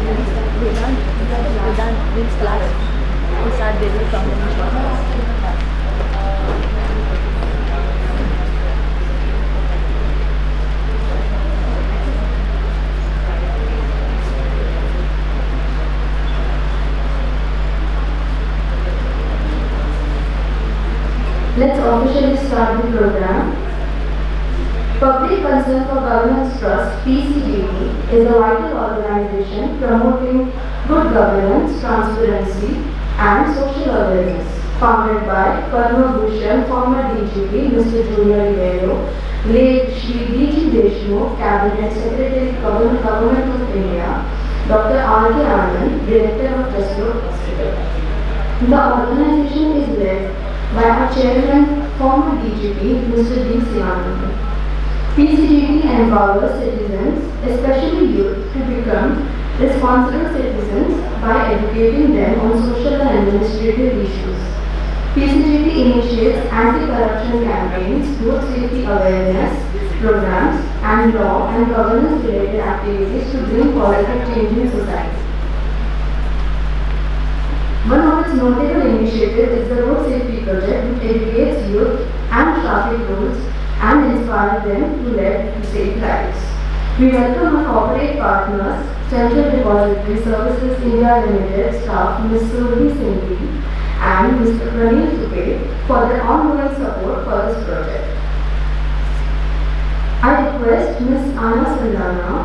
We're done this class. We start basic combination. Let's officially start the program. Public Concern for Governance Trust (PCGT) is a vital organization promoting good governance, transparency, and social awareness. Founded by Padma Bhushan former DGP Mr. Junior Rivero, late Shri D.G. Deshmukh, Cabinet Secretary, Government of India, Dr. R.K. Anand, Director of Westbrook Hospital. The organization is led by our chairman, former DGP Mr. D. Sivanand. PCGT empowers citizens, especially youth, to become responsible citizens by educating them on social and administrative issues. PCGT initiates anti-corruption campaigns, road safety awareness programs, and law and governance-related activities to bring positive change in society. One of its notable initiatives is the Road Safety Project, which educates youth and traffic rules and inspires them to lead safe lives. We welcome our corporate partners, Central Depository Services India Limited staff Ms. Surabhi Singhi and Mr. Praneel Supe for their ongoing support for this project. I request Ms. Anna Sandana,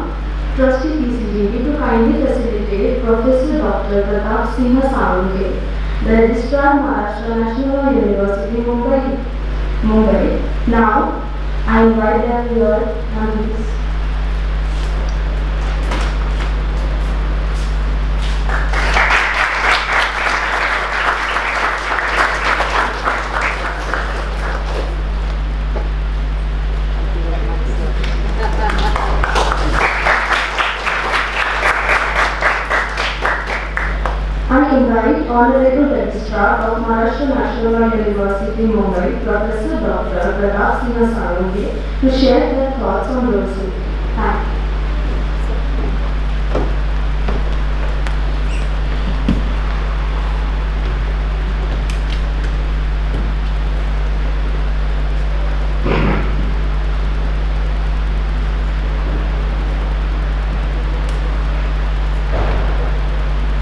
Trustee PCGT, to kindly facilitate Professor Dr. Pratap Singh Sawange, the Registrar Maharashtra National University, Mumbai. Now, I invite them here and please. I invite Honorable Registrar of Maharashtra National University, Mumbai, Professor Dr. Pratap Singh Sawange, to share their thoughts on road safety. Thank you.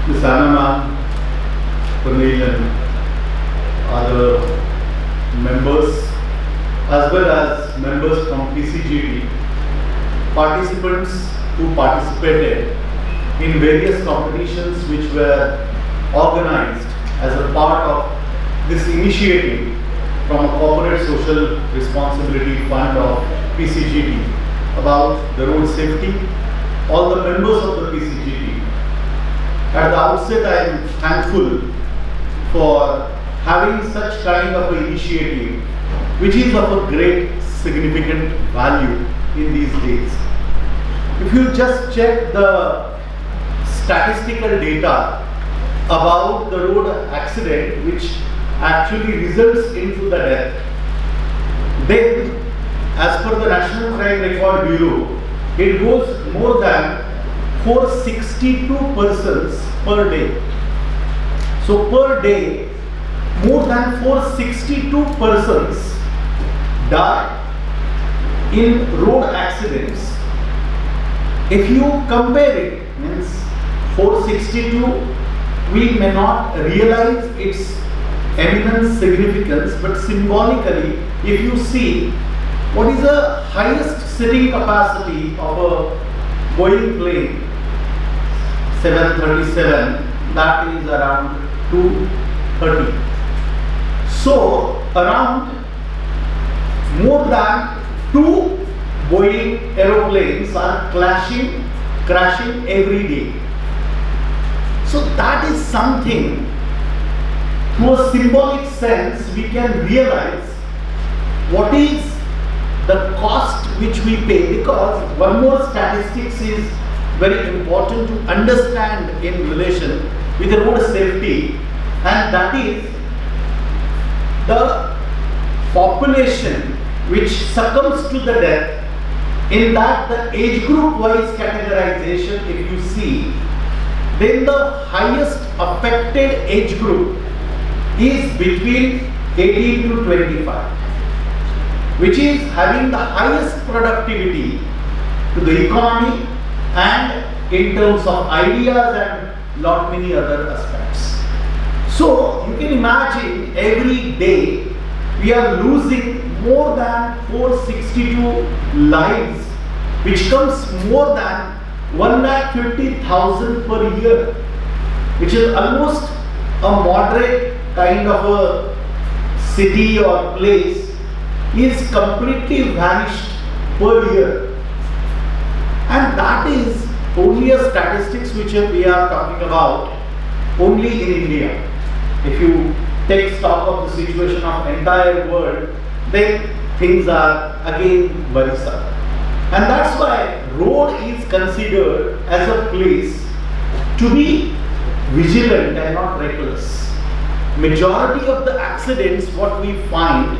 Ms. Anna, Praneel and other members, as well as members from PCGT, participants who participated in various competitions which were organized as a part of this initiative from a corporate social responsibility fund of PCGT about the road safety, all the members of the PCGT. At the outset, I am thankful for having such kind of an initiative, which is of a great significant value in these days. If you just check the statistical data about the road accident, which actually results into the death, then as per the National Crime Record Bureau, it goes more than 462 persons per day. So per day, more than 462 persons die in road accidents. If you compare it, means 462, we may not realize its eminent significance, but symbolically, if you see what is the highest sitting capacity of a Boeing plane, 737, that is around 230. So around more than 2 Boeing aeroplanes are crashing every day. So that is something, through a symbolic sense, we can realize what is the cost which we pay, because one more statistics is very important to understand in relation with the road safety, and that is the population which succumbs to the death. In that, the age group wise categorization, if you see, then the highest affected age group is between 18 to 25, which is having the highest productivity to the economy and in terms of ideas and lot many other aspects. So you can imagine every day we are losing more than 462 lives, which comes more than 150,000 per year, which is almost a moderate kind of a city or place is completely vanished per year. And that is only a statistics which we are talking about only in India. If you take stock of the situation of entire world, then things are again worrisome. And that's why road is considered as a place to be vigilant and not reckless. Majority of the accidents what we find,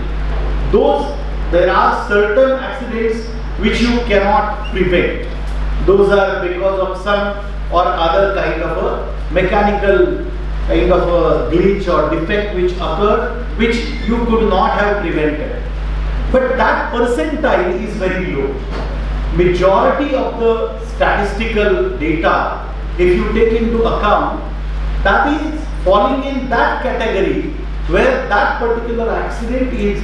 there are certain accidents which you cannot prevent. Those are because of some or other kind of a mechanical kind of a glitch or defect which occurred, which you could not have prevented. But that percentile is very low. Majority of the statistical data, if you take into account, that is falling in that category where that particular accident is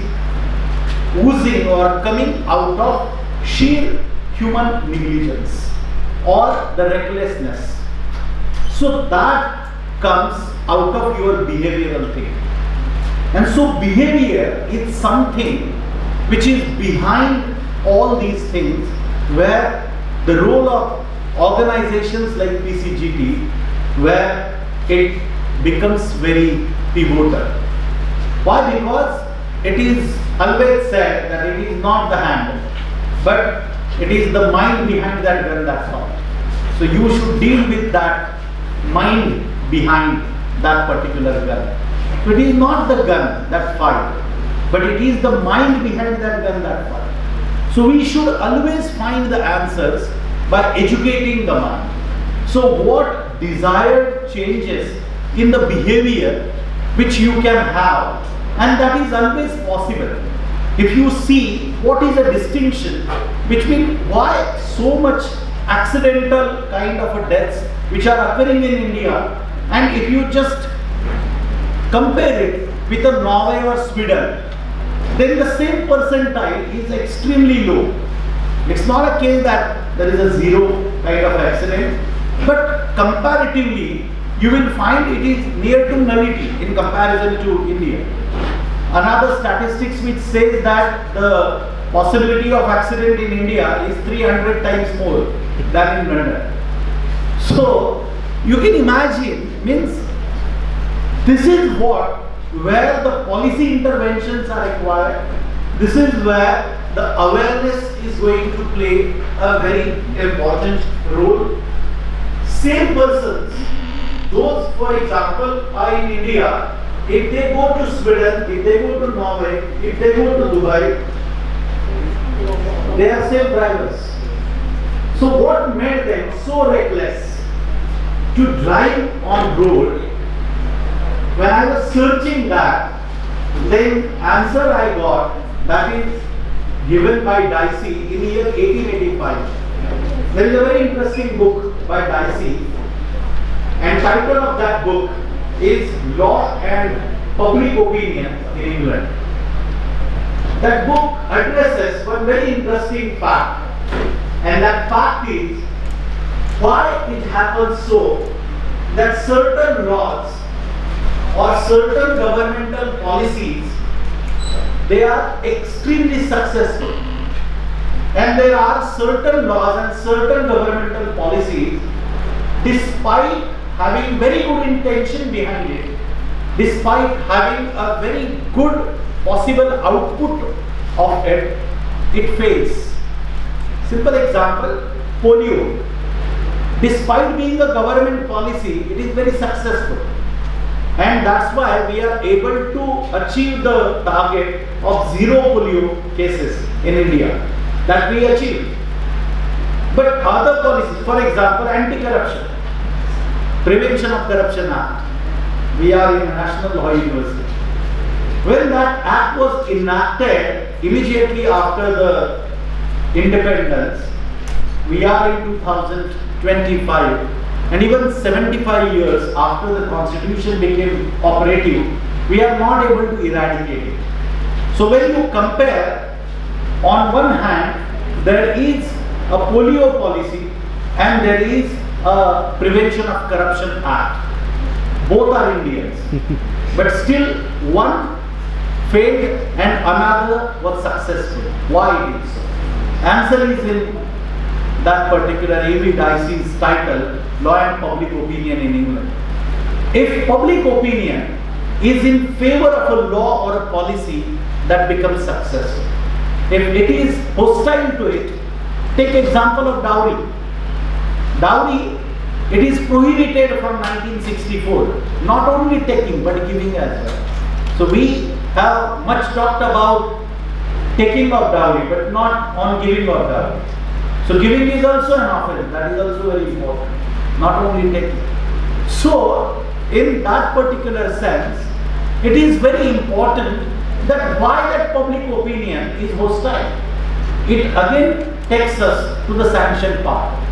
oozing or coming out of sheer human negligence or the recklessness. So that comes out of your behavioral thing. And so behavior is something which is behind all these things, where the role of organizations like PCGT, where it becomes very pivotal. Why? Because it is always said that it is not the hand, but it is the mind behind that gun that fires. So you should deal with that mind behind that particular gun. So it is not the gun that fires, but it is the mind behind that gun that fires. So we should always find the answers by educating the mind. So what desired changes in the behavior which you can have, and that is always possible. If you see what is the distinction between why so much accidental kind of a deaths which are occurring in India, and if you just compare it with a Norway or Sweden, then the same percentile is extremely low. It's not a case that there is a zero kind of accident, but comparatively you will find it is near to nullity in comparison to India. Another statistics which says that the possibility of accident in India is 300 times more than in London. So you can imagine, means this is where the policy interventions are required. This is where the awareness is going to play a very important role. Same persons, those for example are in India, if they go to Sweden, if they go to Norway, if they go to Dubai, they are safe drivers. So what made them so reckless to drive on road? When I was searching that, then answer I got, that is given by Dicey in the year 1885. There is a very interesting book by Dicey, and title of that book is Law and Public Opinion in England. That book addresses one very interesting fact, and that fact is why it happens so that certain laws or certain governmental policies, they are extremely successful, and there are certain laws and certain governmental policies, despite having very good intention behind it, despite having a very good possible output of it, it fails. Simple example, polio. Despite being a government policy, it is very successful. And that's why we are able to achieve the target of zero polio cases in India that we achieved. But other policies, for example, anti-corruption. Prevention of Corruption Act. We are in National Law University. When that act was enacted immediately after the independence, we are in 2025, and even 75 years after the constitution became operative, we are not able to eradicate it. So when you compare, on one hand, there is a polio policy and there is a Prevention of Corruption Act. Both are Indians, but still one failed and another was successful. Why it is so? Answer is in that particular A.V. Dicey's title, Law and Public Opinion in England. If public opinion is in favor of a law or a policy, that becomes successful. If it is hostile to it, take example of dowry. Dowry, it is prohibited from 1964. Not only taking but giving as well. So we have much talked about taking of dowry, but not on giving of dowry. So giving is also an offense, that is also very important, not only taking. So in that particular sense, it is very important that why that public opinion is hostile. It again takes us to the sanction part.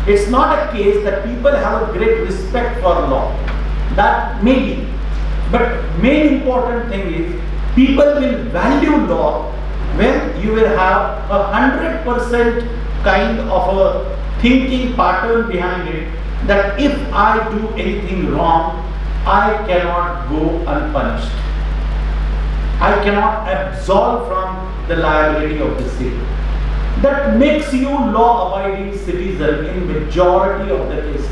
It's not a case that people have a great respect for law. That may be. But main important thing is people will value law when you will have 100% kind of a thinking pattern behind it, that if I do anything wrong, I cannot go unpunished. I cannot absolve from the liability of the state. That makes you law-abiding citizen in majority of the cases.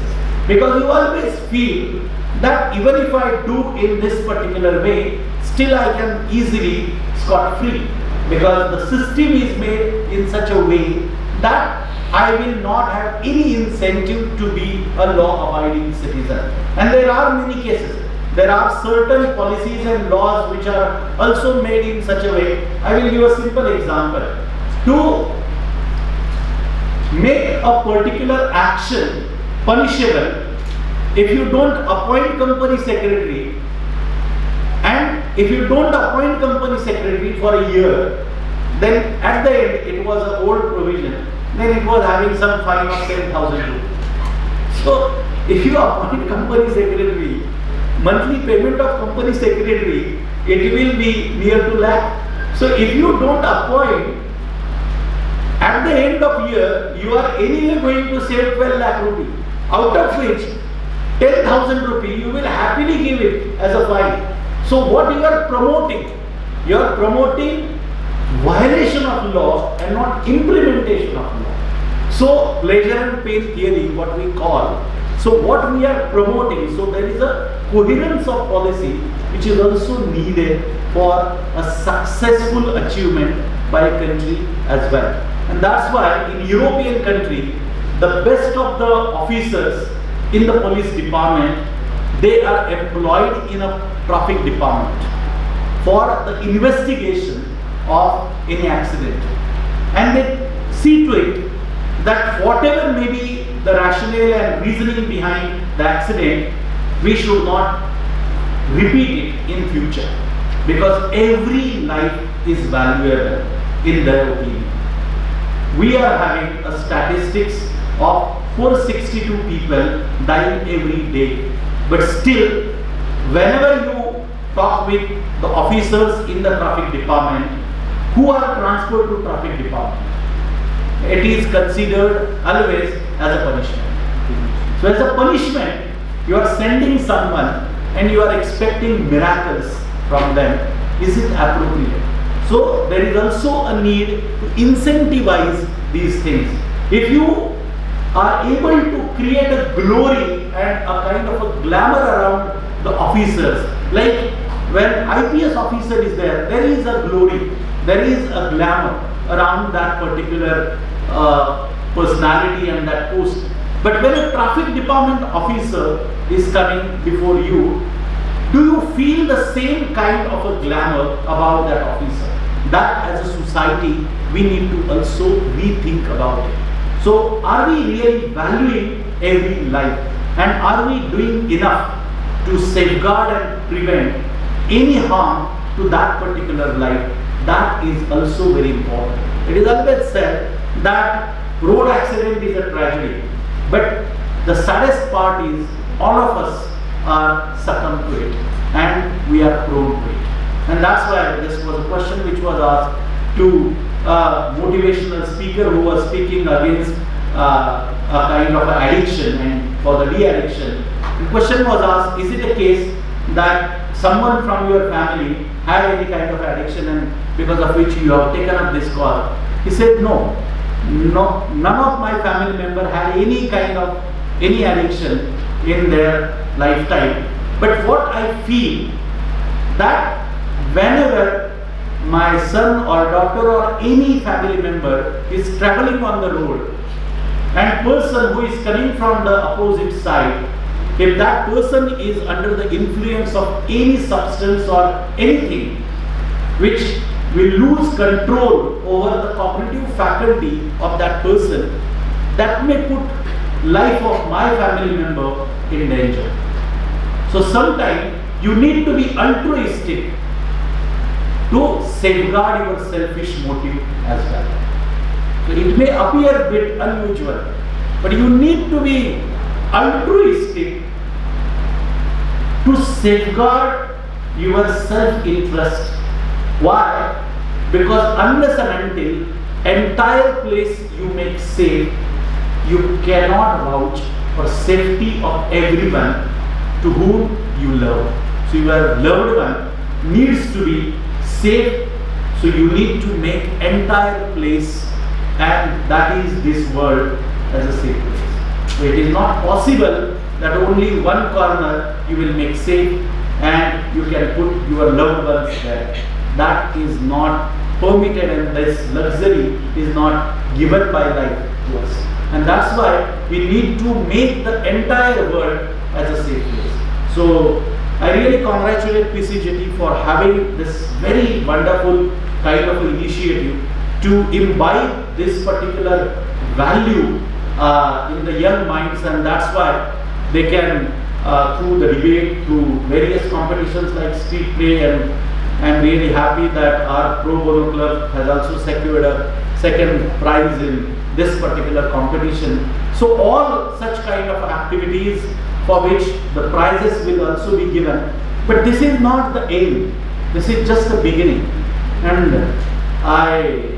Because you always feel that even if I do in this particular way, still I can easily scot-free. Because the system is made in such a way that I will not have any incentive to be a law-abiding citizen. And there are many cases. There are certain policies and laws which are also made in such a way. I will give a simple example. To make a particular action punishable, if you don't appoint company secretary, and if you don't appoint company secretary for a year, then at the end it was an old provision, then it was having some fine of 10,000 rupees. So if you appoint company secretary, monthly payment of company secretary, it will be near to lakh. So if you don't appoint, at the end of year, you are anyway going to save 12 lakh rupees, out of which 10,000 rupees you will happily give it as a fine. So what you are promoting? You are promoting violation of law and not implementation of law. So pleasure and pain theory, what we call. So what we are promoting, so there is a coherence of policy which is also needed for a successful achievement by a country as well. And that's why in European country, the best of the officers in the police department, they are employed in a traffic department for the investigation of any accident. And they see to it that whatever may be the rationale and reasoning behind the accident, we should not repeat it in future, because every life is valuable in their opinion. We are having a statistics of 462 people dying every day, but still whenever you talk with the officers in the traffic department who are transferred to traffic department, it is considered always as a punishment. So as a punishment, you are sending someone and you are expecting miracles from them. Is it appropriate? So there is also a need to incentivize these things. If you are able to create a glory and a kind of a glamour around the officers, like when IPS officer is there, there is a glory, there is a glamour around that particular personality and that post. But when a traffic department officer is coming before you, do you feel the same kind of a glamour about that officer? That as a society, we need to also rethink about it. So are we really valuing every life? And are we doing enough to safeguard and prevent any harm to that particular life? That is also very important. It is always said that road accident is a tragedy, but the saddest part is all of us are succumb to it and we are prone to it. And that's why this was a question which was asked to a motivational speaker who was speaking against a kind of addiction and for the de-addiction. The question was asked, is it a case that someone from your family had any kind of addiction and because of which you have taken up this call? He said, no, none of my family member had any kind of any addiction in their lifetime. But what I feel that whenever my son or daughter or any family member is traveling on the road and person who is coming from the opposite side, if that person is under the influence of any substance or anything which will lose control over the cognitive faculty of that person, that may put life of my family member in danger. So sometimes you need to be altruistic to safeguard your selfish motive as well. So it may appear a bit unusual, but you need to be altruistic to safeguard your self-interest. Why? Because unless and until entire place you make safe, you cannot vouch for safety of everyone to whom you love. So your loved one needs to be safe, so you need to make entire place, and that is this world as a safe place. So it is not possible that only one corner you will make safe and you can put your loved ones there. That is not permitted and this luxury is not given by life to us. And that's why we need to make the entire world as a safe place. So I really congratulate PCGT for having this very wonderful kind of initiative to imbibe this particular value in the young minds, and that's why they can through the debate, through various competitions like street play, and I'm really happy that our Pro Bono Club has also secured a second prize in this particular competition. So all such kind of activities for which the prizes will also be given. But this is not the aim. This is just the beginning. And I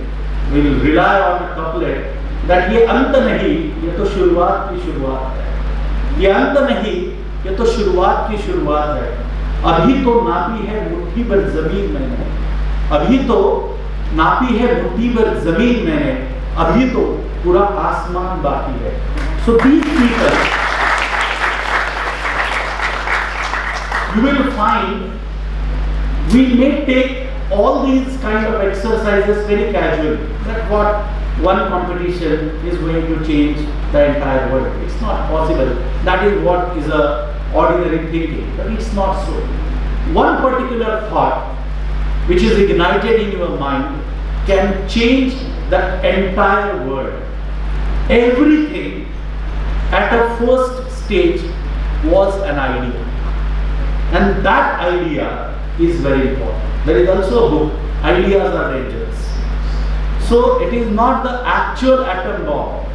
will rely on a couplet that ये अंत नहीं, ये तो शुरुआत की शुरुआत है. ये अंत नहीं, ये तो शुरुआत की शुरुआत है. अभी तो नापी है मुट्ठी भर जमीन मैंने. अभी तो नापी है मुट्ठी भर जमीन मैंने. अभी तो पूरा आसमान बाकी है. So these people, you will find we may take all these kind of exercises very casually. That what one competition is going to change the entire world. It's not possible. That is what is a ordinary thinking, but it's not so. One particular thought which is ignited in your mind can change the entire world. Everything at a first stage was an idea, and that idea is very important. There is also a book, Ideas Are Dangerous. So it is not the actual atom bomb,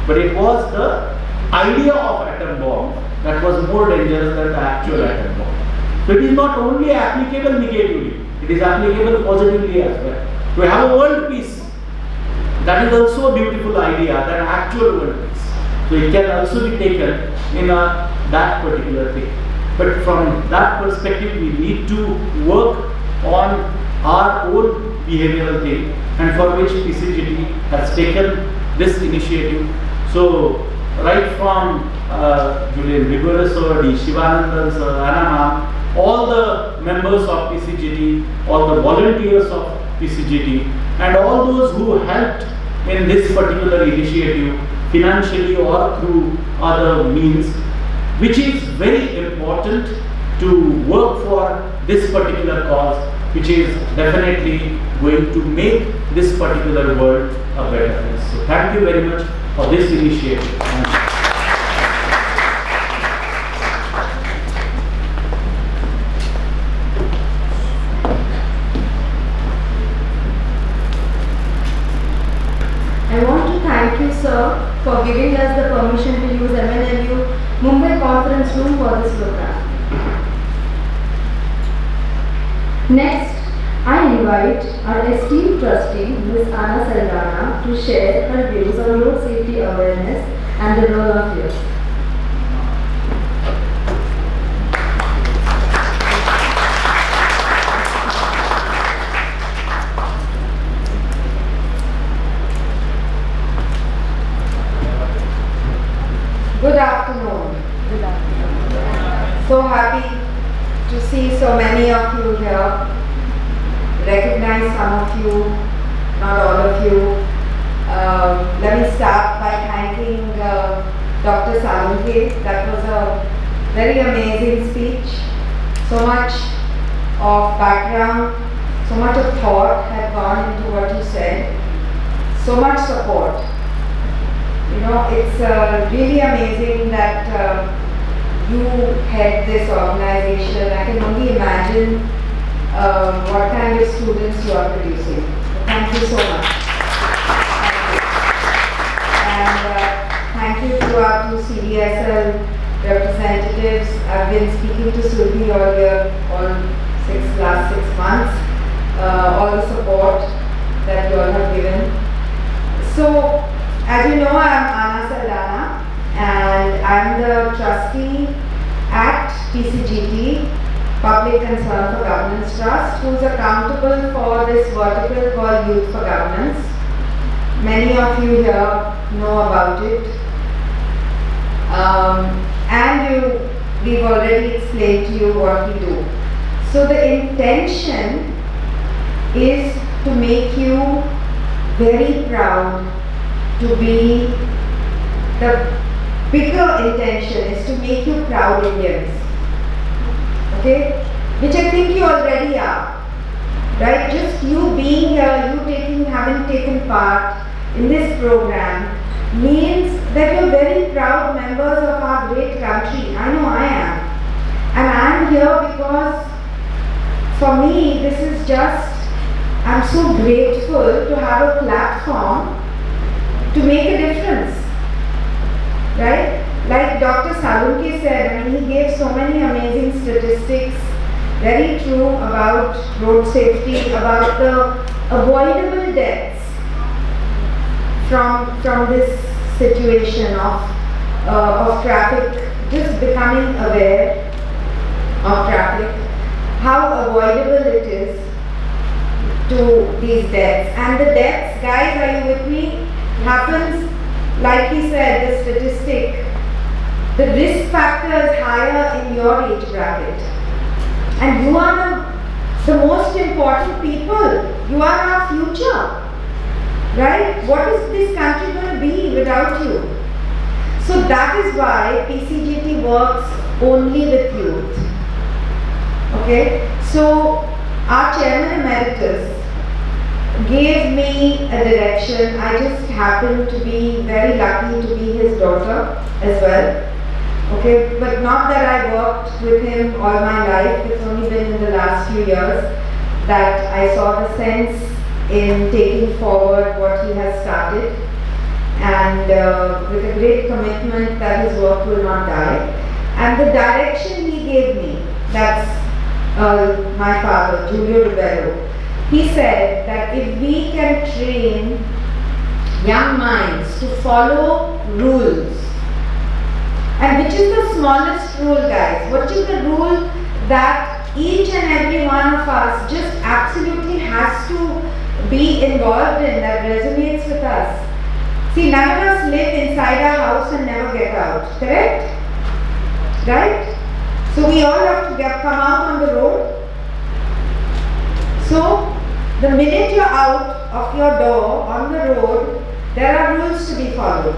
but it was the idea of atom bomb that was more dangerous than the actual atom bomb. So it is not only applicable negatively, it is applicable positively as well. To have a world peace, that is also a beautiful idea, that actual world peace. So it can also be taken in that particular thing. But from that perspective, we need to work on our own behavioral thing, and for which PCGT has taken this initiative. So right from Julian Rigorous sir, D. Shivanandan sir, Anna, all the members of PCGT, all the volunteers of PCGT, and all those who helped in this particular initiative financially or through other means, which is very important to work for this particular cause, which is definitely going to make this particular world a better place. So thank you very much for this initiative. for giving us the permission to use MNLU Mumbai conference room for this program. Next, I invite our esteemed trustee, Ms. Anna Saldana, to share her views on road safety awareness and the role of youth. Good afternoon. Good afternoon. So happy to see so many of you here. Recognize some of you, not all of you. Let me start by thanking Dr. Salunke. That was a very amazing speech. So much of background, so much of thought had gone into what you said. So much support. You know, it's really amazing that you head this organization. I can only imagine what kind of students you are producing. Thank you so much. Thank you to our two CDSL representatives. I've been speaking to Surbi earlier all last 6 months. All the support that you all have given. So, as you know, I am Anna Saldana and I am the trustee at PCGT, Public Concern for Governance Trust, who is accountable for this vertical called Youth for Governance. Many of you here know about it. We've already explained to you what we do. So the intention is to make you very proud to be, the bigger intention is to make you proud Indians, okay, which I think you already are, right? Just you being here, having taken part in this program means that you're very proud members of our great country. I know I am, and I'm here because for me this is just, I'm so grateful to have a platform to make a difference, right? Like Dr. Salunke said, I mean, he gave so many amazing statistics, very true, about road safety, about the avoidable deaths from this situation of traffic, just becoming aware of traffic, how avoidable it is to these deaths. And the deaths, guys, are you with me? Happens, like he said, the statistic, the risk factor is higher in your age bracket. And you are the most important people. You are our future. Right? What is this country going to be without you? So that is why PCGT works only with youth. Okay? So our chairman emeritus gave me a direction. I just happened to be very lucky to be his daughter as well. Okay, but not that I worked with him all my life. It's only been in the last few years that I saw the sense in taking forward what he has started, and with a great commitment that his work will not die. And the direction he gave me, that's my father, Julio Rivero. He said that if we can train young minds to follow rules, and which is the smallest rule, guys? What is the rule that each and every one of us just absolutely has to be involved in, that resonates with us? See, none of us live inside our house and never get out, correct? Right? So we all have to come out on the road. So the minute you're out of your door on the road, there are rules to be followed.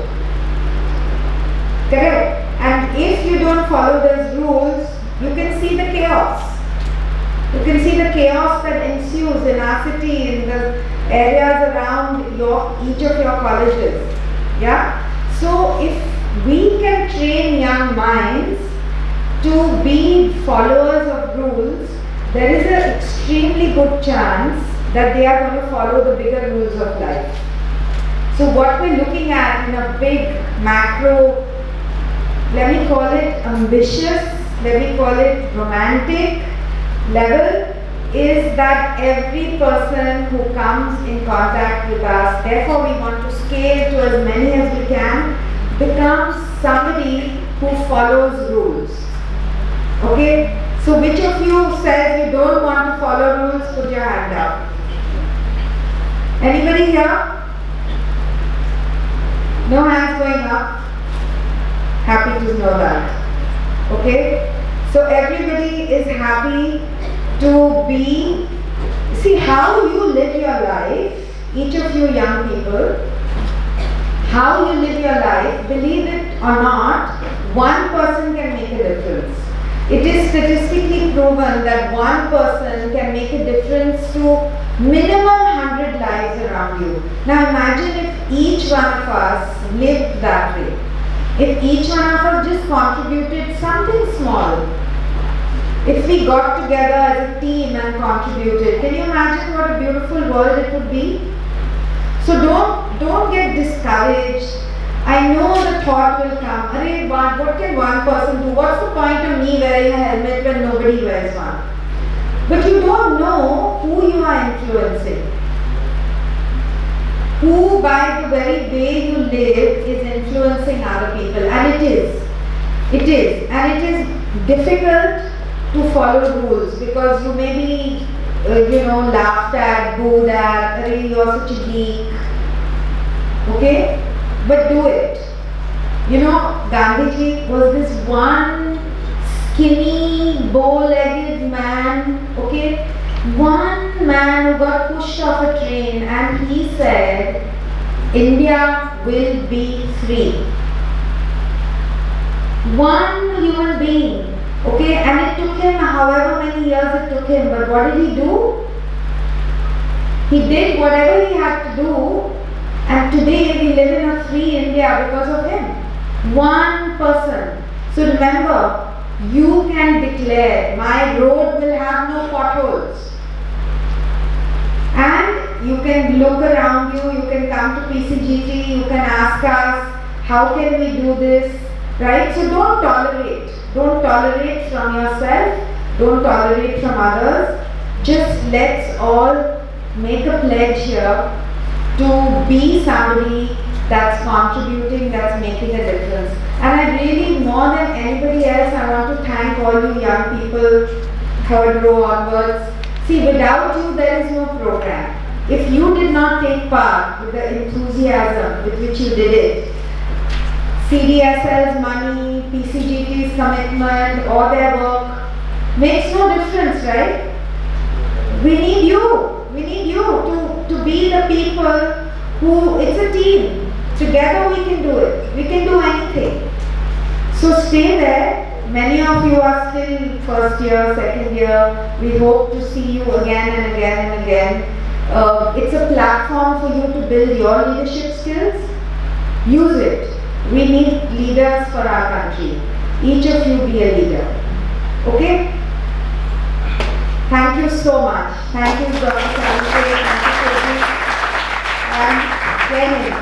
Correct? And if you don't follow those rules, you can see the chaos. You can see the chaos that ensues in our city, in the areas around each of your colleges. Yeah? So if we can train young minds to be followers of rules, there is an extremely good chance that they are going to follow the bigger rules of life. So what we're looking at in a big macro, let me call it ambitious, let me call it romantic level, is that every person who comes in contact with us, therefore we want to scale to as many as we can, becomes somebody who follows rules. Okay? So which of you says you don't want to follow rules? Put your hand up. Anybody here? No hands going up? Happy to know that. Okay? So everybody is happy to be, see how you live your life, each of you young people, how you live your life, believe it or not, one person can make a difference. It is statistically proven that one person can make a difference to minimum 100 lives around you. Now imagine if each one of us lived that way. If each one of us just contributed something small. If we got together as a team and contributed, can you imagine what a beautiful world it would be? So don't get discouraged. I know the thought will come, Arey, what can one person do? What's the point of me wearing a helmet when nobody wears one? But you don't know who you are influencing. Who by the very way you live is influencing other people. And it is. It is. And it is difficult to follow rules because you may be, laughed at, booed at, Arey, you're such a geek. Okay? But do it. You know, Gandhiji was this one skinny, bow-legged man, okay? One man who got pushed off a train and he said, India will be free. One human being, okay? And it took him however many years it took him, but what did he do? He did whatever he had to do. And today we live in a free India because of him. One person. So remember, you can declare, my road will have no potholes. And you can look around you, you can come to PCGT, you can ask us, how can we do this? Right? So don't tolerate. Don't tolerate from yourself. Don't tolerate from others. Just let's all make a pledge here to be somebody that's contributing, that's making a difference. And I really, more than anybody else, I want to thank all you young people, third row onwards. See, without you, there is no program. If you did not take part with the enthusiasm with which you did it, CDSL's money, PCGT's commitment, or their work, makes no difference, right? We need you. We need you to be the people who, it's a team. Together we can do it. We can do anything. So stay there. Many of you are still first year, second year. We hope to see you again and again and again. It's a platform for you to build your leadership skills. Use it. We need leaders for our country. Each of you be a leader. Okay? Thank you so much. Thank you, Dr. Saraswati. Thank you, and Jai Hind.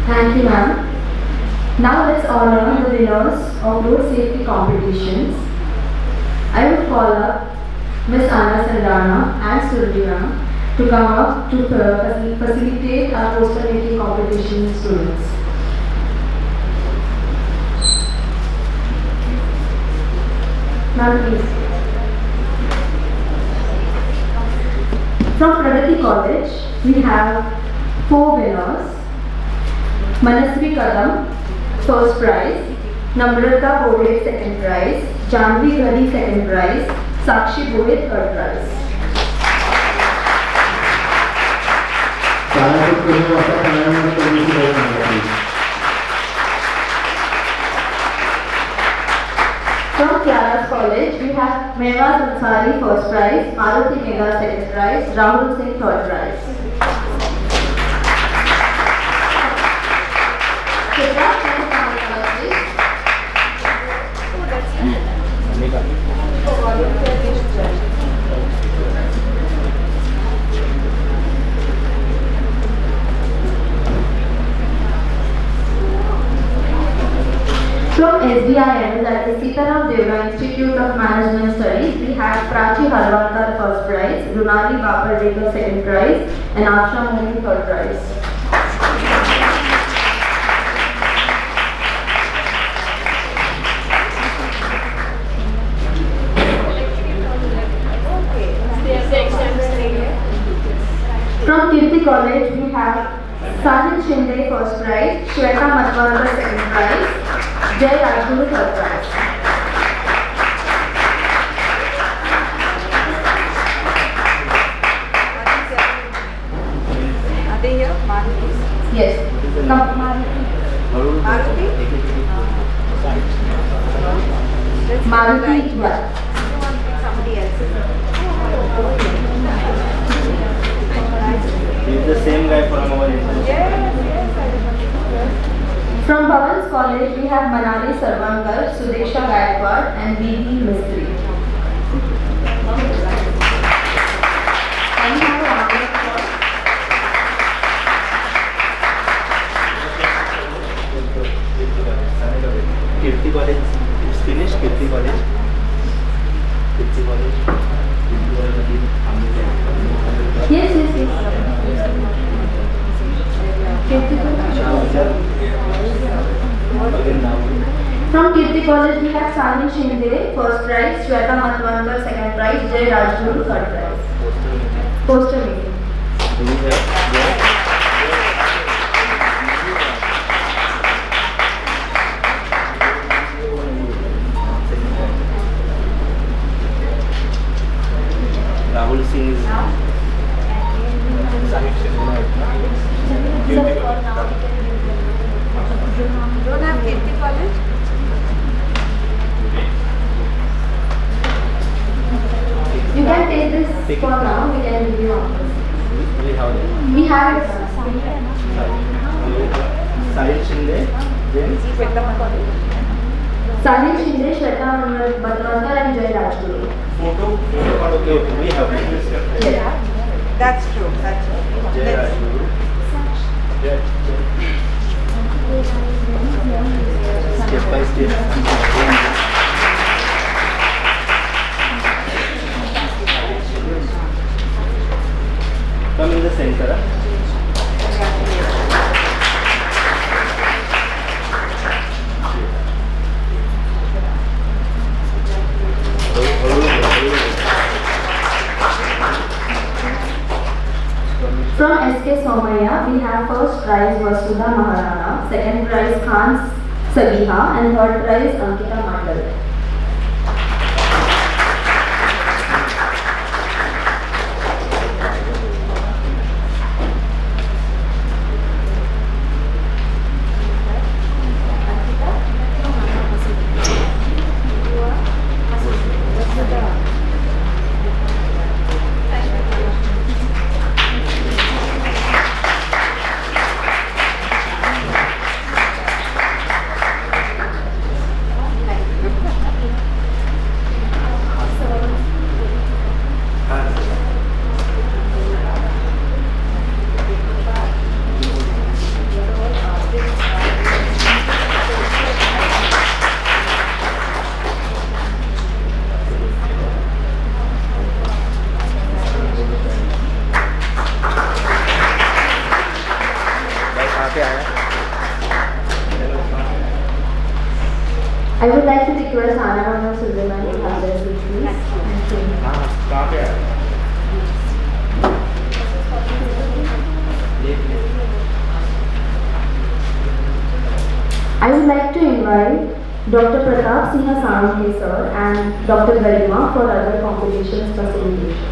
Thank you, ma'am. Now let's honor the winners of road safety competitions. I would call up Ms. Anna Sandana and Surji ma'am to come up to facilitate our poster making competition students. Ma'am, please. From Pragati College, we have 4 winners. Manasvi Kadam, first prize. Namrata Bode, second prize. Janvi Ghari, second prize. Sakshi Bode, third prize. From Clara's College, we have Mehwaz Ansari, first prize. Maruti Mega, second prize. Rahul Singh, third prize. Chitra, please. SBIM, that is Sitaram Devra Institute of Management Studies, we have Prachi Halwandar first prize, Runali Bapadekar second prize, and Asha Moni third prize. From Kirti College, we have Sahil Shinde first prize, Shweta Matwandar second prize, Jay Rajguru third prize. Are they here? Maruti? Yes. Come. Maruti? Maruti, yeah. Somebody else. He's the same guy from our internship. Yes, I remember. From Bhavan's College, we have Manali Sarvankar, Sudeksha Gaikwad, and B.D. Mistry. Can we have a round of applause? Kirti College is finished. Kirti College. Kirti College. Kirti College. Yes, yes, yes. Kirti From Kirti College, we have Sahil Shinde, first prize, Shweta Matwandar, second prize, Jay Rajguru, third prize. Poster meeting. Do we have? Rahul Singh is Don't have Kirti College? You can take this for now, we can give you answers. we have that. We have it. Sahil Shinde, then Sahil Shinde, Shweta Matwandar, and Jay Rajguru. okay, we have it. Yes. That's true, that's true. Jai Let's- Rajguru. Step by step. Come in the center. From SK Somaya, we have first prize Vasudha Maharana, second prize Khan Sabiha, and third prize Ankita Mandal. I would like to request Anna Mama Suleiman to have their seat, please. कहाँ पे आया? I would like to invite Dr. Pratap Singh Sanke sir and Dr. Garima for other competitions facilitation.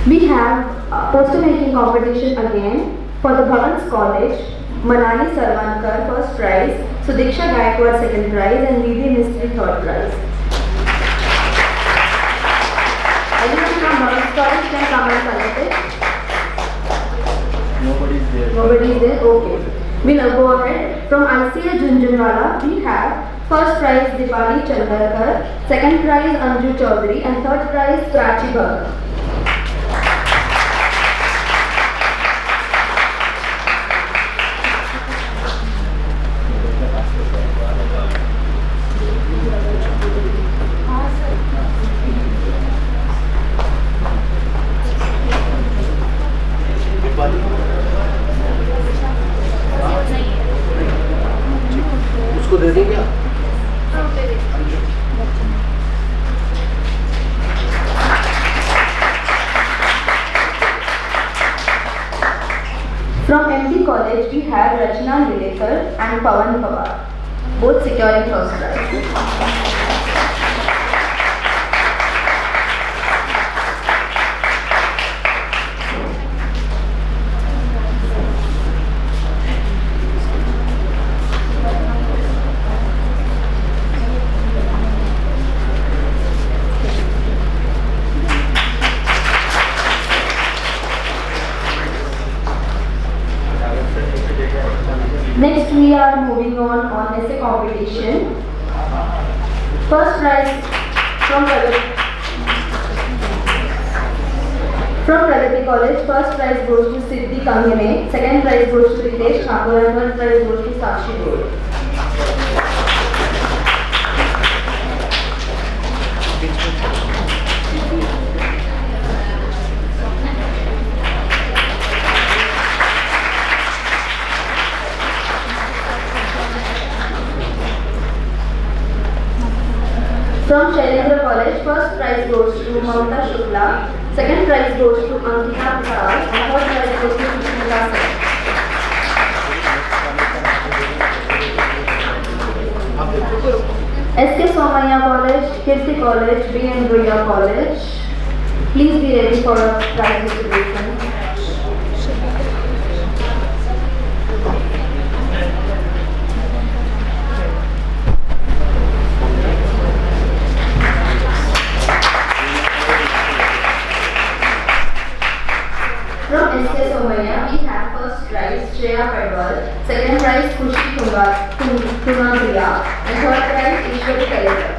We have a poster making competition again for the Bhavans College. Manali Sarvankar first prize, Sudiksha Gaikwad second prize, and V.D. Mistry third prize. Anyone from Bhavans College can come and collect it? Nobody is there. Nobody is there? Okay. We'll now go ahead. From ICA Junjunwala, we have first prize Dipali Chandarkar, second prize Anju Chaudhary, and third prize Prachi Bhagat. have Rachna Nilekar and Pawan Pawar, both securing first prize. Next we are moving on essay competition. First prize from Pragati College. First prize goes to Siddhi Kangane. Second prize goes to Ritesh Thakur and third prize goes to Sakshi Goel. From Shailendra College, first prize goes to Mamta Shukla, second prize goes to Ankita Prasad, and third prize goes to Sushmita Sen. SK Somaiya College, Kirti College, B.N. Ruya College. Please be ready for a prize distribution. From SK Somaiya, we have first prize Shreya Pedwal, second prize Khushi Kunagriya, and third prize Ishwari Kalekar.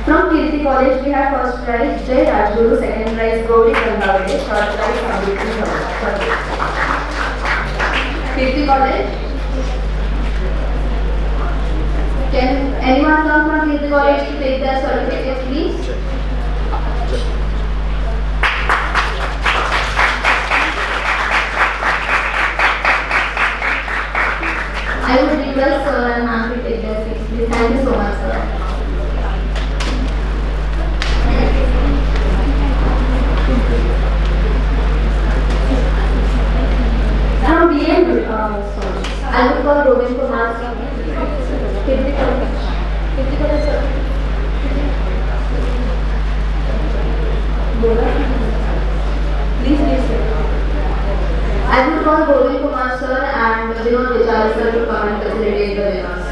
From Kirti College, we have first prize Jay Rajguru, second prize Gauri Gangavade, third prize Amriti Bhavat. Kirti College. Can anyone come from Kirti College to take their certificate, please? I would request sir and ma'am to take their seats, please. Thank you so much, sir. From BM, I would call Robin Kumar, Kirti College, sir. Please listen. I would call Robin Kumar, sir, and Vinod Vichar, sir, to come and facilitate the winners.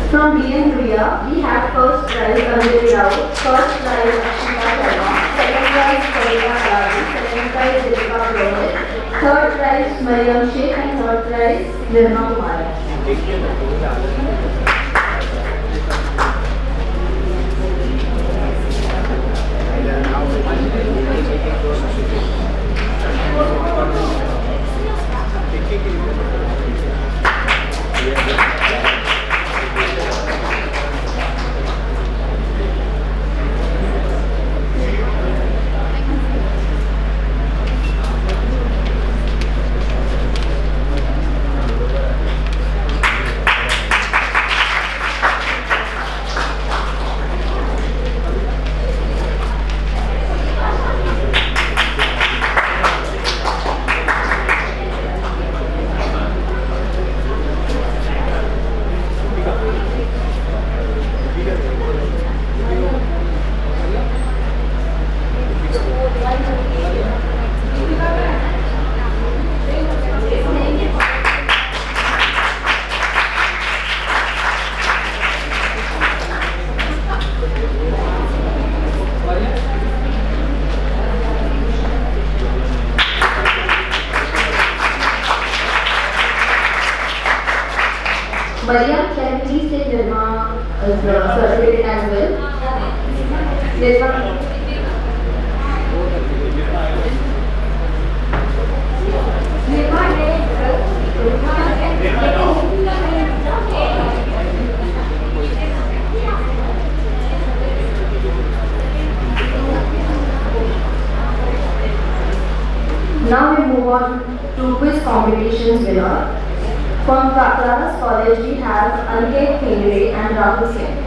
From BN Ruya, we have first prize Anjali Rao, first prize Akshita Sharma, second prize Karina Kaladi, second prize Dilika Purohit, third prize Mariam Sheikh, and third prize Nirma Kumar. Mariam, can you please take Nirma certificate as well? Nirma. Now we move on to quiz competitions winner. From Claras College we have Aniket Kengre and Rahul Singh.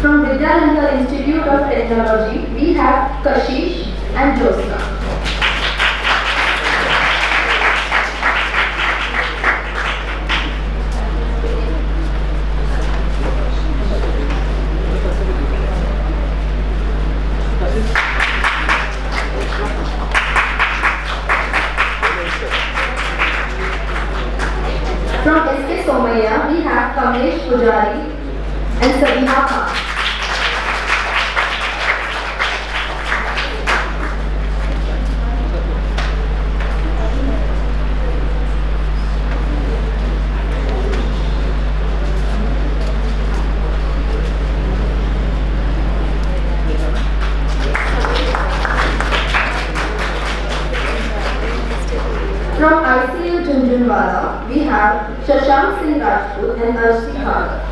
From Vidyalankar Institute of Technology, we have Kashish and Josna. From SK Somaiya, we have Kamlesh Pujari and Sabina Khan. From ICU Jhunjhunwala, we have Shashank Singh Rajput and Arshi Khan.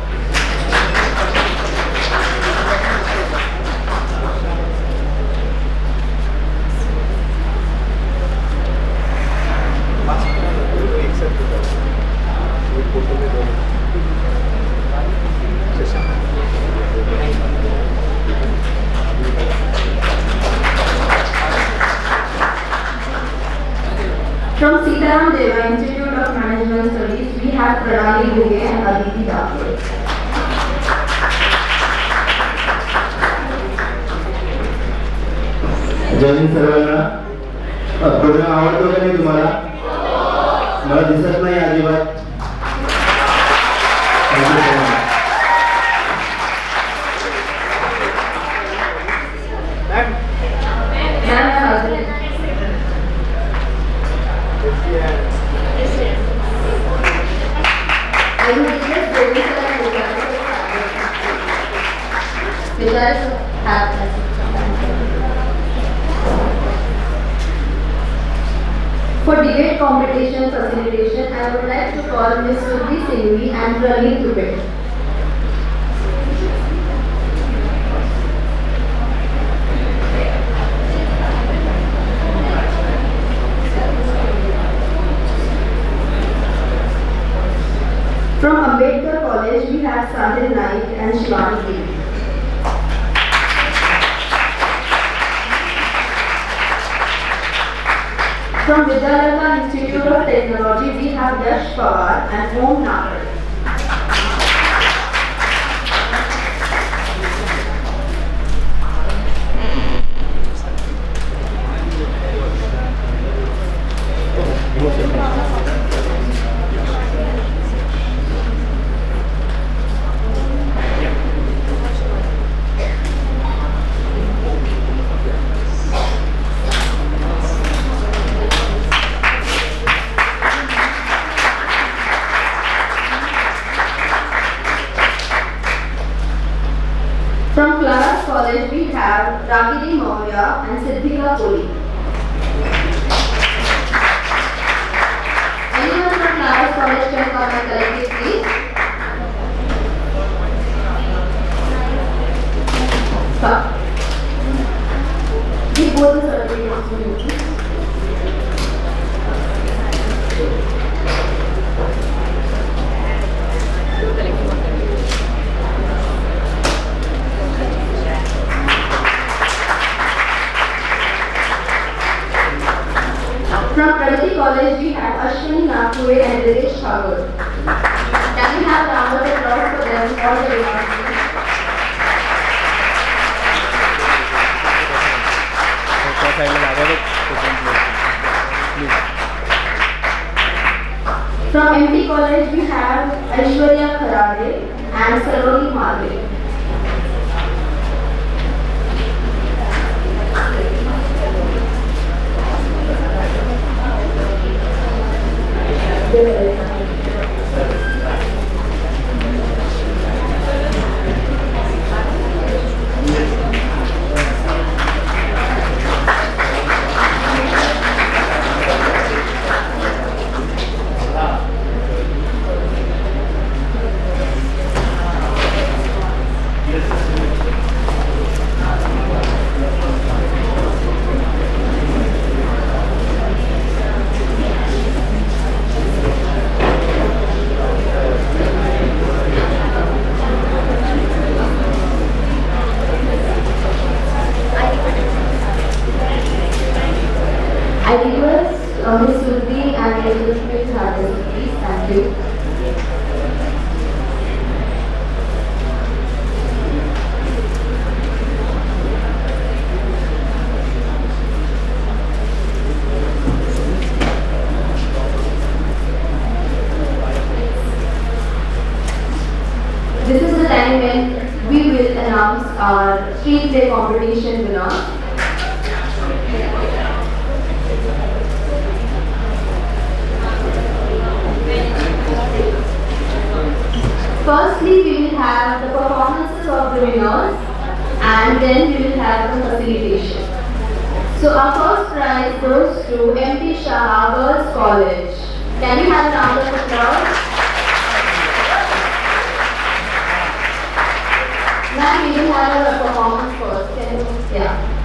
From Sitaram Deva Institute of Management Studies, we have Pranali Guge and Aditi Dapur. जय हिंद सर्वांना. Programme आवडतो का नाही तुम्हाला? मला दिसत नाही अजिबात. For debate competition facilitation, I would like to call Ms. Survi Singhvi and Praneet Dubey. From Ambedkar College, we have Sahil Naik and Shivani Devi. From Vidyalankar Institute of Technology, we have Yash Pawar and Om Nagar. From Claras College, we have Ragini Maurya and Siddhika Kohli. Anyone from Claras College can come and collect it, please. Stop. Give both the certificates to you. From Pragati College, we have Ashwini Nagpure and Dinesh Thakur. Can we have a round of applause for them all the way around? त्या साईडला जागा From MP College we have Aishwarya Kharade and Saloni Malve. I request Ms. Surti and Elizabeth to have this, please. Thank you. This is the time when we will announce our street play competition winner. Firstly, we will have the performances of the winners and then we will have the facilitation. So our first prize goes to MP Shah Girls College. Can we have a round of applause? Ma'am, we will have a performance first. Can you? Yeah.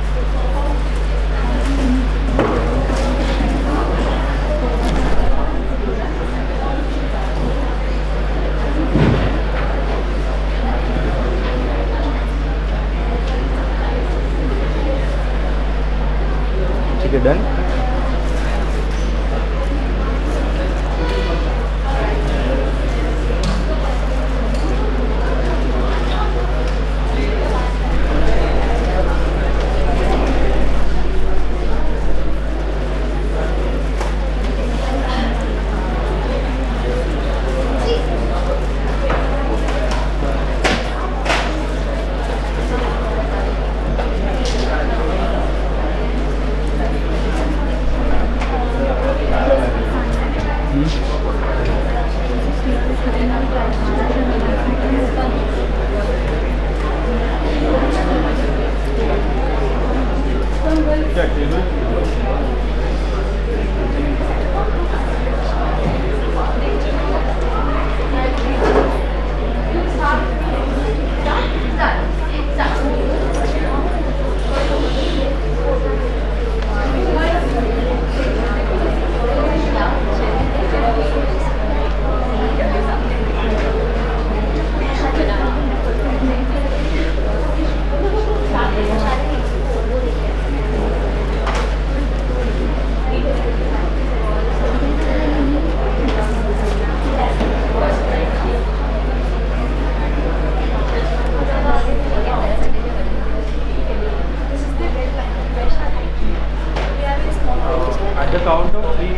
Okay, done. count of three.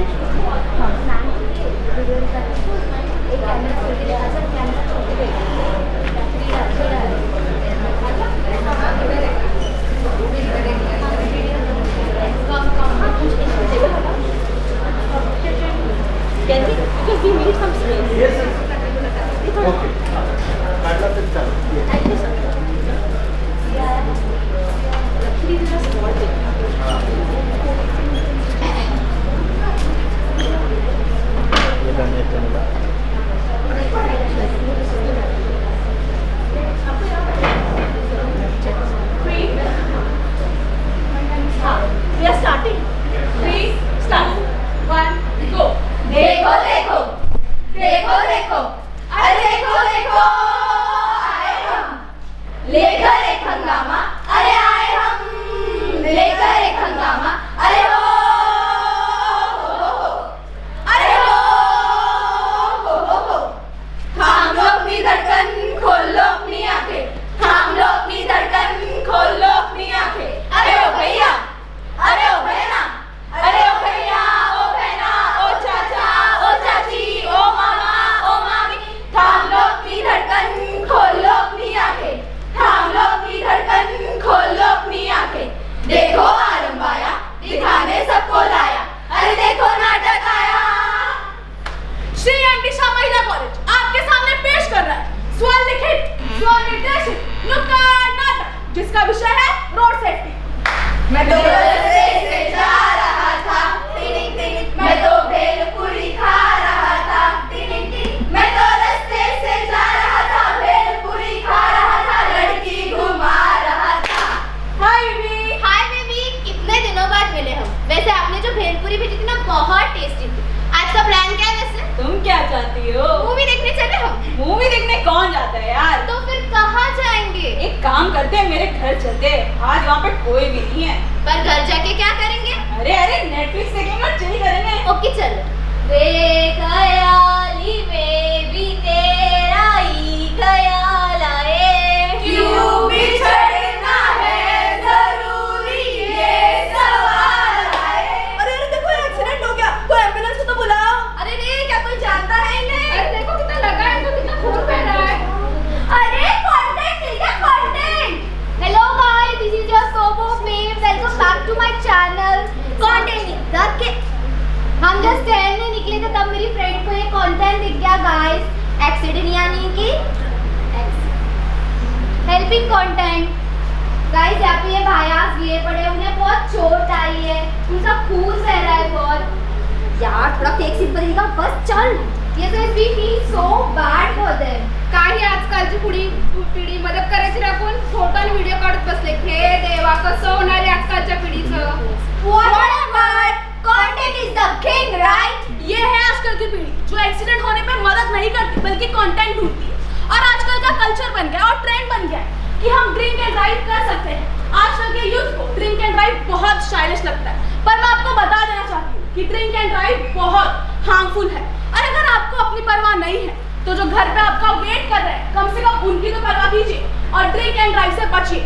Can we? Because we need some space. Yes. Okay. Thank you, sir. Actually, this is a small thing. We are starting. 3, start. 1, go. देखो देखो देखो देखो अरे देखो देखो आए हम लेकर एक हंगामा अरे आए हम लेकर एक हंगामा अरे हो अरे हो मैं तो रस्ते से जा रहा था, टिनिंग टिनिंग, मैं तो भेलपुरी खा रहा था, टिनिंग टिनिंग, मैं तो रस्ते से जा रहा था, भेलपुरी खा रहा था, लड़की घुमा रहा था। Hi baby. हाय बेबी, कितने दिनों बाद मिले हम। वैसे आपने जो भेलपुरी भेजी थी ना, बहुत टेस्टी थी। आज का प्लान क्या है वैसे? तुम क्या चाहती हो? मूवी देखने चले हम। मूवी देखने कौन जाता है यार? तो फिर कहाँ जाएंगे? एक काम करते हैं, मेरे घर चलते हैं, आज वहाँ पे कोई भी नहीं है। पर घर जाके क्या करेंगे? अरे अरे नेटफ्लिक्स देखेंगे और चिल करेंगे। ओके चलो। वे ख्याली बेबी तेरा ही ख्याल आए, क्यों बिछड़ना है जरूरी ये सवाल आए। अरे अरे देखो एक्सीडेंट हो गया, कोई एम्बुलेंस को तो बुलाओ। अरे नहीं, क्या कोई जानता है इन्हें? अरे देखो कितना लगा है, तो कितना खून बह रहा है। अरे कंटेंट मिल गया, content. Hello guys, this is your SoBo babe, welcome back to my channel. Content के हम जस्ट टहलने निकले थे, तब मेरी फ्रेंड को ये कंटेंट दिख गया गाइस। एक्सीडेंट यानी कि हेल्पिंग कंटेंट। गाइस यहाँ पे ये भायास गिरे पड़े, उन्हें बहुत चोट आई है, उनका खून बह रहा है बहुत। यार थोड़ा फेक सीन बनेगा, बस चल। ये तो we feel so bad for them. काही आजकालची पिढी मदत करायची राखून फोटो आणि व्हिडिओ काढत बसले. हे देवा, कसं होणार आहे आजकालच्या पिढीचं? Content is the king, right? ये है आजकल की पीढ़ी जो एक्सीडेंट होने पे मदद नहीं करती बल्कि कंटेंट ढूंढती है। और आजकल का कल्चर बन गया और ट्रेंड बन गया है कि हम ड्रिंक एंड ड्राइव कर सकते हैं। आजकल के यूथ को ड्रिंक एंड ड्राइव बहुत स्टाइलिश लगता है, पर मैं आपको बता देना चाहती हूँ कि ड्रिंक एंड ड्राइव बहुत हार्मफुल है। और अगर आपको अपनी परवाह नहीं है तो जो घर पे आपका वेट कर रहे हैं, कम से कम उनकी तो परवाह कीजिए और ड्रिंक एंड ड्राइव से बचिए।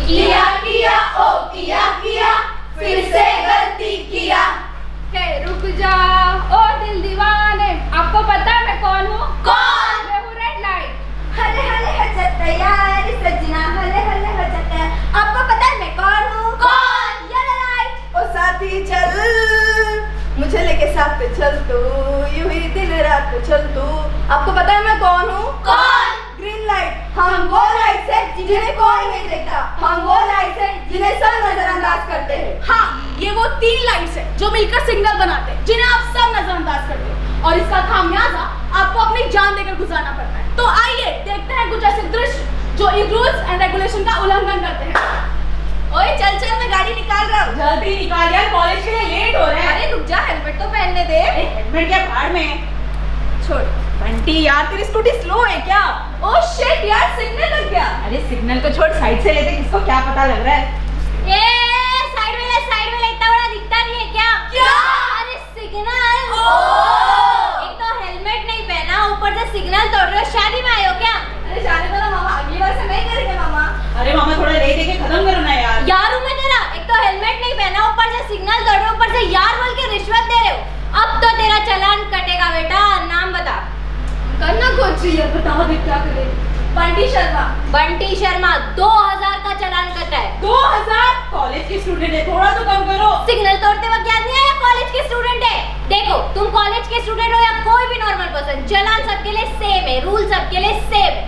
किया किया ओ किया किया, फिर से गलती किया। हे रुक जा ओ दिल दीवाने, आपको पता है मैं कौन हूँ? कौन? मैं हूँ रेड लाइट। हले हले हजत यार सजना, हले हले हजत। आपको पता है मैं कौन हूँ? कौन? Yellow light. ओ साथी चल, मुझे लेके साथ पे चल तू, यूं ही दिन रात चल तू। आपको पता है मैं कौन हूँ? कौन? Green light. हम वो लाइट है जिन्हें कोई नहीं देखता, हम वो लाइट है जिन्हें सब नजरअंदाज करते हैं। हाँ, ये वो 3 लाइट्स है जो मिलकर सिग्नल बनाते हैं, जिन्हें आप सब नजरअंदाज करते हैं, और इसका खामियाजा आपको अपनी जान देकर गुजारना पड़ता है। तो आइए देखते हैं कुछ ऐसे दृश्य जो इन रूल्स एंड रेगुलेशन का उल्लंघन करते हैं। ओए चल चल, मैं गाड़ी निकाल रहा हूँ। जल्दी निकाल यार, कॉलेज के लिए लेट हो रहे हैं। अरे रुक जा, हेलमेट तो पहनने दे। हेलमेट क्या भाड़ में? छोड़ बंटी यार, तेरी स्कूटी स्लो है क्या? ओह शिट यार, सिग्नल लग गया। अरे सिग्नल को छोड़, साइड से लेते, किसको क्या पता लग रहा है? ए साइड में ले, इतना बड़ा दिखता नहीं है क्या? क्या? अरे सिग्नल। एक तो हेलमेट नहीं पहना, ऊपर से सिग्नल तोड़ रहे हो। शादी में आए हो क्या? अरे जाने दो ना मामा, अगली बार से नहीं करेंगे मामा। अरे मामा थोड़ा ले दे के खत्म करो ना यार। यार हूँ मैं तेरा, एक तो हेलमेट नहीं पहना, ऊपर से सिग्नल तोड़ रहे हो, ऊपर से यार बोल के रिश्वत दे रहे हो। अब तो तेरा चालान कटेगा बेटा। नाम बता। करना कुछ चाहिए, बताओ दे क्या करे। बंटी शर्मा। बंटी शर्मा, 2000 का चालान कटा है। 2000? कॉलेज के स्टूडेंट है, थोड़ा तो कम करो। सिग्नल तोड़ते वक्त याद नहीं आया कॉलेज के स्टूडेंट है? देखो, तुम कॉलेज के स्टूडेंट हो या कोई भी नॉर्मल पर्सन, चालान सबके लिए सेम है, रूल सबके लिए सेम है।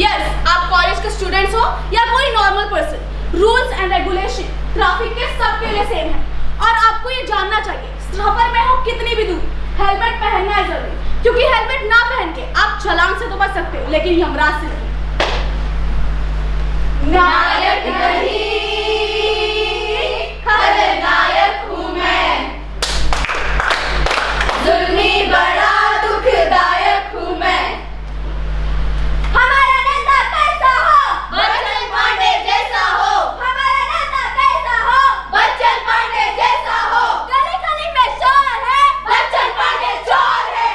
यस, आप कॉलेज के स्टूडेंट्स हो या कोई normal person, rules and regulation traffic के सबके लिए सेम है। और आपको ये जानना चाहिए, सफर में हो कितनी भी दूर, हेलमेट पहनना है जरूरी, क्योंकि हेलमेट ना पहन के आप चालान से तो बच सकते हो, लेकिन यमराज से नहीं। नायक नहीं, खलनायक हूँ मैं, जुल्मी बड़ा दुखदायक हूँ मैं। हमारा नेता कैसा हो? बच्चन पांडे जैसा हो। हमारा नेता कैसा हो? बच्चन पांडे जैसा हो। गली गली में शोर है, बच्चन पांडे चोर है।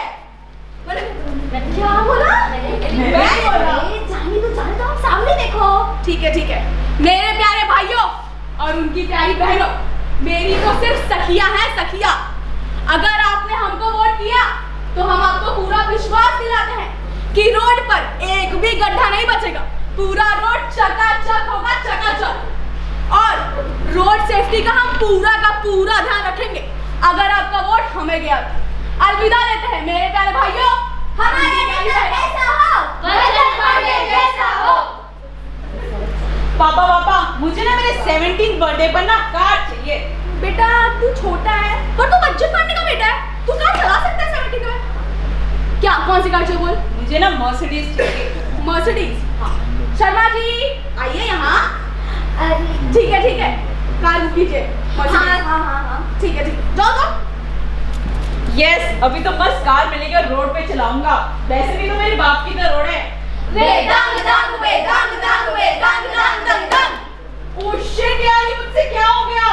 क्या बोला? मैं बोला। जानी तो जाने दो, सामने देखो। ठीक है मेरे प्यारे भाइयों और उनकी प्यारी बहनों, मेरी तो सिर्फ सखिया है, सखिया। अगर आपने हमको वोट किया तो हम आपको पूरा विश्वास दिलाते हैं कि रोड पर एक भी गड्ढा नहीं बचेगा, पूरा रोड चकाचक होगा, चकाचक। और रोड सेफ्टी का हम पूरा का पूरा ध्यान रखेंगे अगर आपका वोट हमें गया तो। अलविदा लेते हैं मेरे प्यारे भाइयों। हमारे नेता कैसा हो? बच्चन पांडे जैसा हो। पापा मुझे ना मेरे 17th बर्थडे पर ना कार चाहिए। बेटा तू छोटा है पर तू बच्चन पढ़ने का बेटा है, तू कार चला सकता है 17th में। क्या कौन सी कार चाहिए बोल? मुझे ना मर्सिडीज चाहिए। मर्सिडीज? हाँ। शर्मा जी आइए यहाँ। ठीक है कार बुक कीजिए। हाँ ठीक है जाओ। यस अभी तो बस कार मिलेगी और रोड पे चलाऊंगा। वैसे भी तो मेरे बाप की तो रोड है। ओह शिट यार, ये मुझसे क्या हो गया?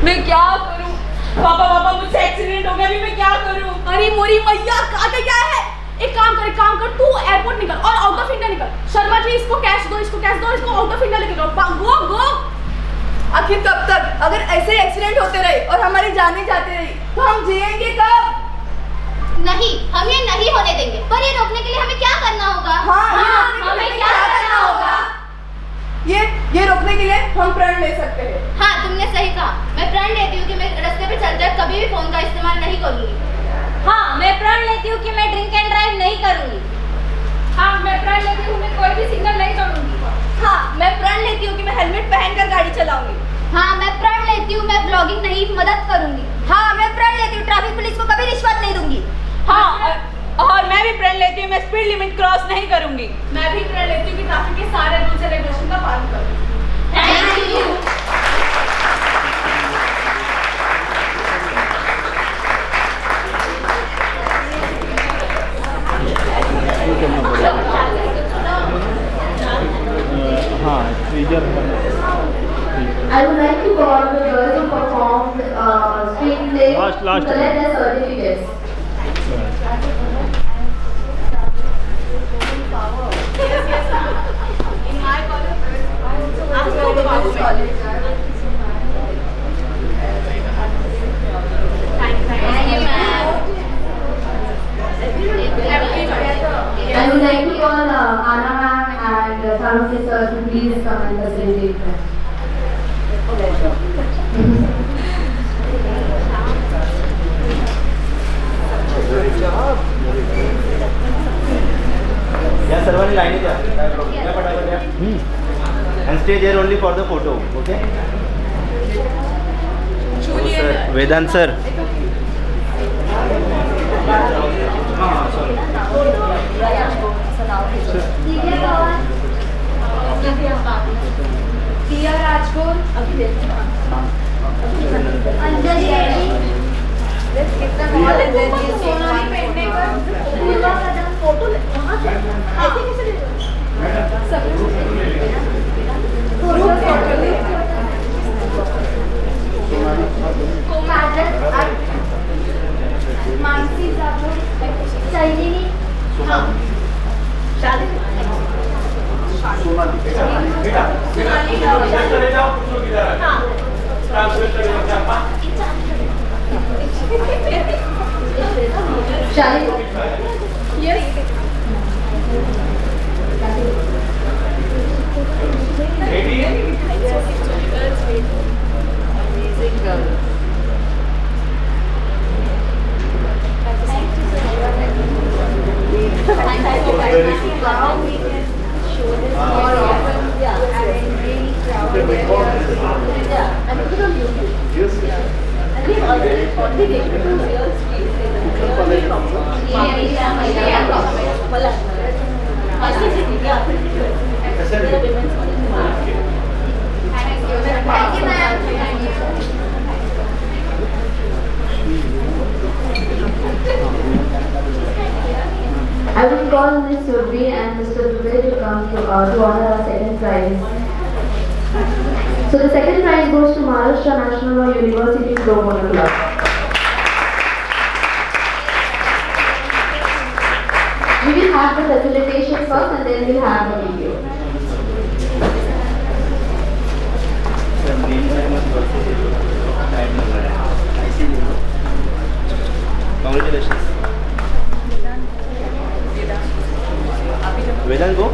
मैं क्या करूं? पापा मुझसे एक्सीडेंट हो गया, अभी मैं क्या करूं? अरे मोरी मैया क्या है? एक काम कर तू एयरपोर्ट निकल और आउट ऑफ इंडिया निकल। शर्मा जी इसको कैश दो, इसको आउट ऑफ इंडिया लेके जाओ। गो। आखिर कब तक? अगर ऐसे एक्सीडेंट होते रहे और हमारी जानें जाते रही तो हम जिएंगे कब? नहीं, हम ये नहीं होने देंगे। पर ये रोकने के लिए हमें क्या करना होगा? हमें क्या करना होगा? ये रोकने के लिए हम प्रण ले सकते हैं। हाँ तुमने सही कहा। मैं प्रण लेती हूँ कि मैं रास्ते पे चलते कभी भी फोन का इस्तेमाल नहीं करूँगी। हाँ मैं प्रण लेती हूँ कि मैं ड्रिंक एंड ड्राइव नहीं करूँगी। हाँ मैं प्रण लेती हूँ मैं कोई भी सिग्नल नहीं तोड़ूंगी। हाँ मैं प्रण लेती हूँ कि मैं हेलमेट पहनकर गाड़ी चलाऊंगी। हाँ मैं प्रण लेती हूँ मैं ब्लॉगिंग नहीं मदद करूँगी। हाँ मैं प्रण लेती हूँ ट्रैफिक पुलिस को कभी रिश्वत नहीं दूंगी। हाँ और मैं भी प्रण लेती हूँ मैं स्पीड लिमिट क्रॉस नहीं करूंगी। मैं भी प्रण लेती हूँ कि ट्रैफिक के सारे रूल्स एंड रेगुलेशन का पालन करूंगी। Thank you. हाँ treasure I would like to call the girls who performed street play Last. to collect their certificates. In my college, I also go to college. Thank you, ma'am. I would like to call Anna ma'am and Pharmacy sir to please come and facilitate them. या सर्वांनी लाईनीत या फटाफट या and stay there only for the photo, okay? Sir, Vedant sir. दिया राजपुर, अंजलि रेड्डी, सोनाली पेडणेकर, पूर्वा कदम, photo ऐसे कैसे ले काजल, Mansi Jadhav, शैलिनी, I will call Ms. Surbi and Mr. Dubey to come to honor our second prize. So the second prize goes to Maharashtra National Law University Pro Bono Club. We will have the facilitation first and then we'll have the video. Congratulations. Vedant go.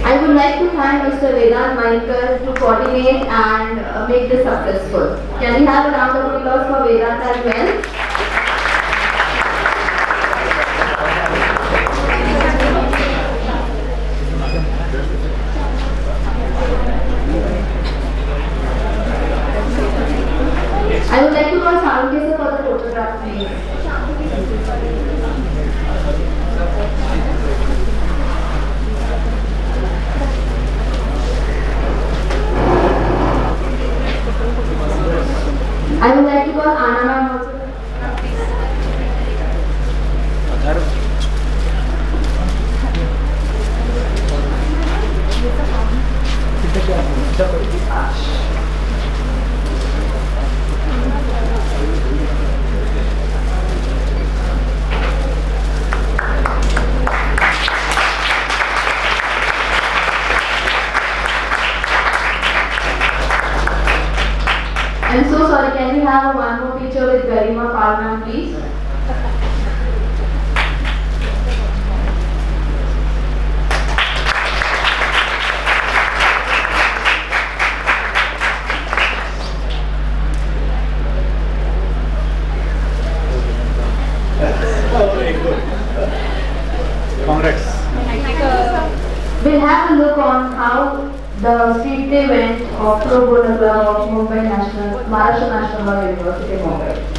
I would like to thank Mr. Vedant Mainkar to coordinate and make this successful. Can we have a round of applause for Vedant as well? I'm so sorry, can we have one more picture with Garima Parman, please? Congrats. We'll have a look on how the street day went of Pro Bono Club of Maharashtra National Law University, Mumbai.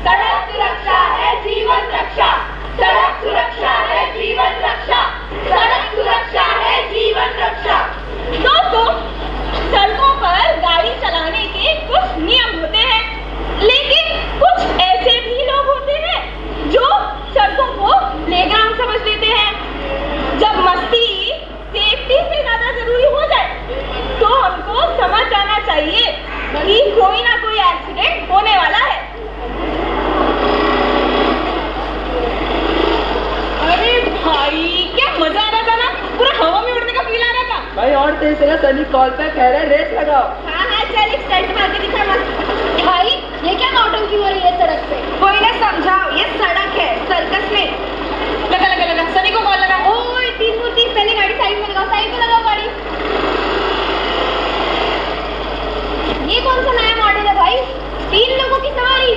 सड़क सुरक्षा है Sunny call पे कह रहे race लगाओ। हाँ हाँ चल एक स्टंट मार के दिखा मत। भाई ये क्या नौटंकी हो रही है सड़क पे? कोई ना समझाओ, ये सड़क है, सर्कस में। लगा लगा लगा सनी को कॉल लगा। ओए तीन मूर्ति पहले गाड़ी साइड में लगाओ, साइड में लगाओ गाड़ी। ये कौन सा नया मॉडल है भाई? 3 लोगों की सवारी।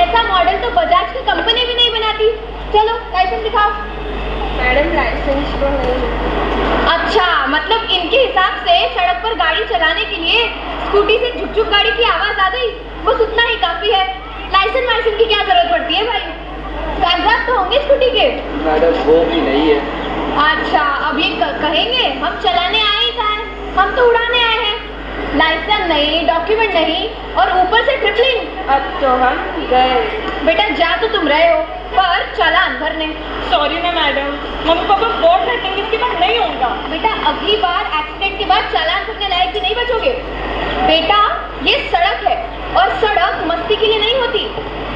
ऐसा मॉडल तो बजाज की कंपनी भी नहीं बनाती। चलो लाइसेंस दिखाओ। मैडम लाइसेंस तो नहीं। अच्छा मतलब इनके हिसाब से सड़क पर गाड़ी चलाने के लिए स्कूटी से झुक झुक गाड़ी की आवाज आ गई, बस उतना ही काफी है। लाइसेंस की क्या जरूरत पड़ती है भाई? कागजात तो होंगे स्कूटी के। मैडम वो भी नहीं है। अच्छा अब ये कहेंगे हम चलाने आए ही कहाँ हैं? हम तो उड़ाने आए हैं। लाइसेंस नहीं, डॉक्यूमेंट नहीं और ऊपर से ट्रिपलिंग। अब तो हम गए। बेटा जा तो तुम रहे हो पर चालान भरने। सॉरी ना मैडम, मम्मी पापा बहुत रखेंगे, इसके बाद नहीं होगा। बेटा अगली बार एक्सीडेंट के बाद चालान भरने लायक भी नहीं बचोगे। बेटा ये सड़क है और सड़क मस्ती के लिए नहीं होती।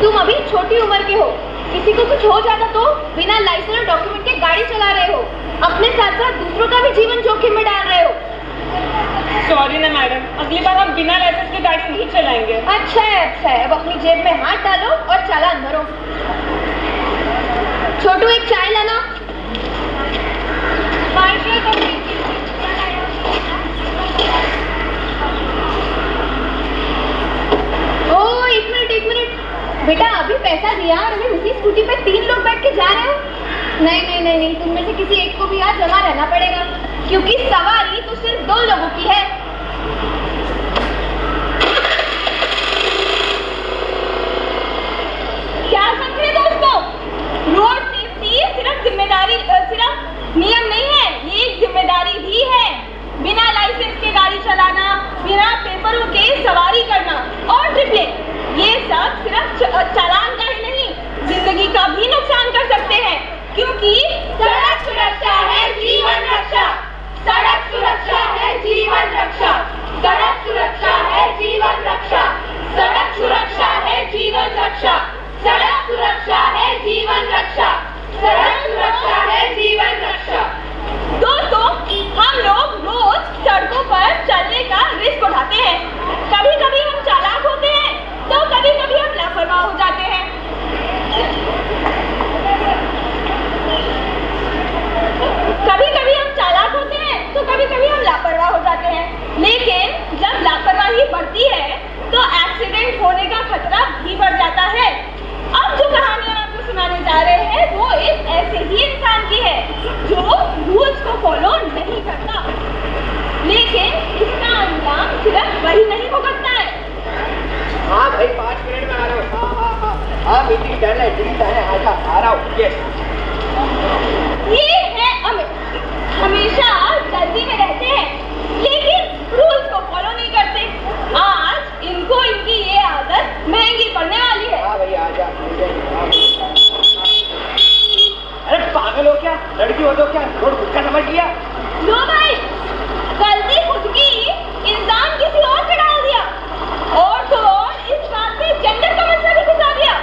तुम अभी छोटी उम्र के हो, किसी को कुछ हो जाता तो बिना लाइसेंस और डॉक्यूमेंट के गाड़ी चला रहे हो, अपने साथ साथ दूसरों का भी जीवन जोखिम में डाल रहे हो। सॉरी ना मैडम, अगली बार हम बिना लाइसेंस के गाड़ी नहीं चलाएंगे। अच्छा है, अब अपनी जेब में हाथ डालो और चालान भरो। छोटू एक चाय लाना। ओ एक मिनट बेटा अभी पैसा दिया और अभी उसी स्कूटी पे 3 लोग बैठ के जा रहे हो? नहीं तुम में से किसी एक को भी आज जमा रहना पड़ेगा क्योंकि सवारी तो सिर्फ 2 लोगों की है। क्या समझ रहे दोस्तों? रोड सेफ्टी सिर्फ जिम्मेदारी सिर्फ नियम नहीं है, ये एक जिम्मेदारी भी है। बिना लाइसेंस के गाड़ी चलाना, बिना पेपरों के सवारी करना और ट्रिपलिंग, ये सब सिर्फ चालान का ही नहीं जिंदगी का भी नुकसान कर सकते हैं क्योंकि सड़क सुरक्षा है जीवन रक्षा। सड़क सुरक्षा है जीवन रक्षा। सड़क सुरक्षा है जीवन रक्षा। सड़क सुरक्षा है जीवन रक्षा। सड़क सुरक्षा है जीवन रक्षा। सड़क सुरक्षा है जीवन रक्षा। दोस्तों हम लोग रोज सड़कों पर चलने का रिस्क उठाते हैं। कभी कभी हम चालाक होते हैं तो कभी कभी हम लापरवाह हो जाते हैं। कभी कभी हम चालाक होते हैं तो कभी कभी हम लापरवाह हो जाते हैं। लेकिन जब लापरवाही बढ़ती है तो एक्सीडेंट होने का खतरा भी बढ़ जाता है। अब जो कहानी हम आपको सुनाने जा रहे हैं वो एक ऐसे ही इंसान की है जो रूल्स को फॉलो नहीं करता, लेकिन इसका अंजाम सिर्फ वही नहीं भुगतता है। हाँ भाई 5 मिनट में आ रहा हूँ। हाँ मीटिंग डन है आ रहा हूँ। यस ये है अमित, हमेशा जल्दी में रहते हैं लेकिन रूल्स को फॉलो नहीं करते। आज इनको इनकी ये आदत महंगी पड़ने वाली है। हाँ भाई आ जा। अरे पागल हो क्या? लड़की हो तो क्या रोड खुद का समझ लिया? लो भाई गलती खुद की, इंसान किसी और पे डाल दिया और तो और इस बात पे जेंडर का मसला भी घुसा दिया।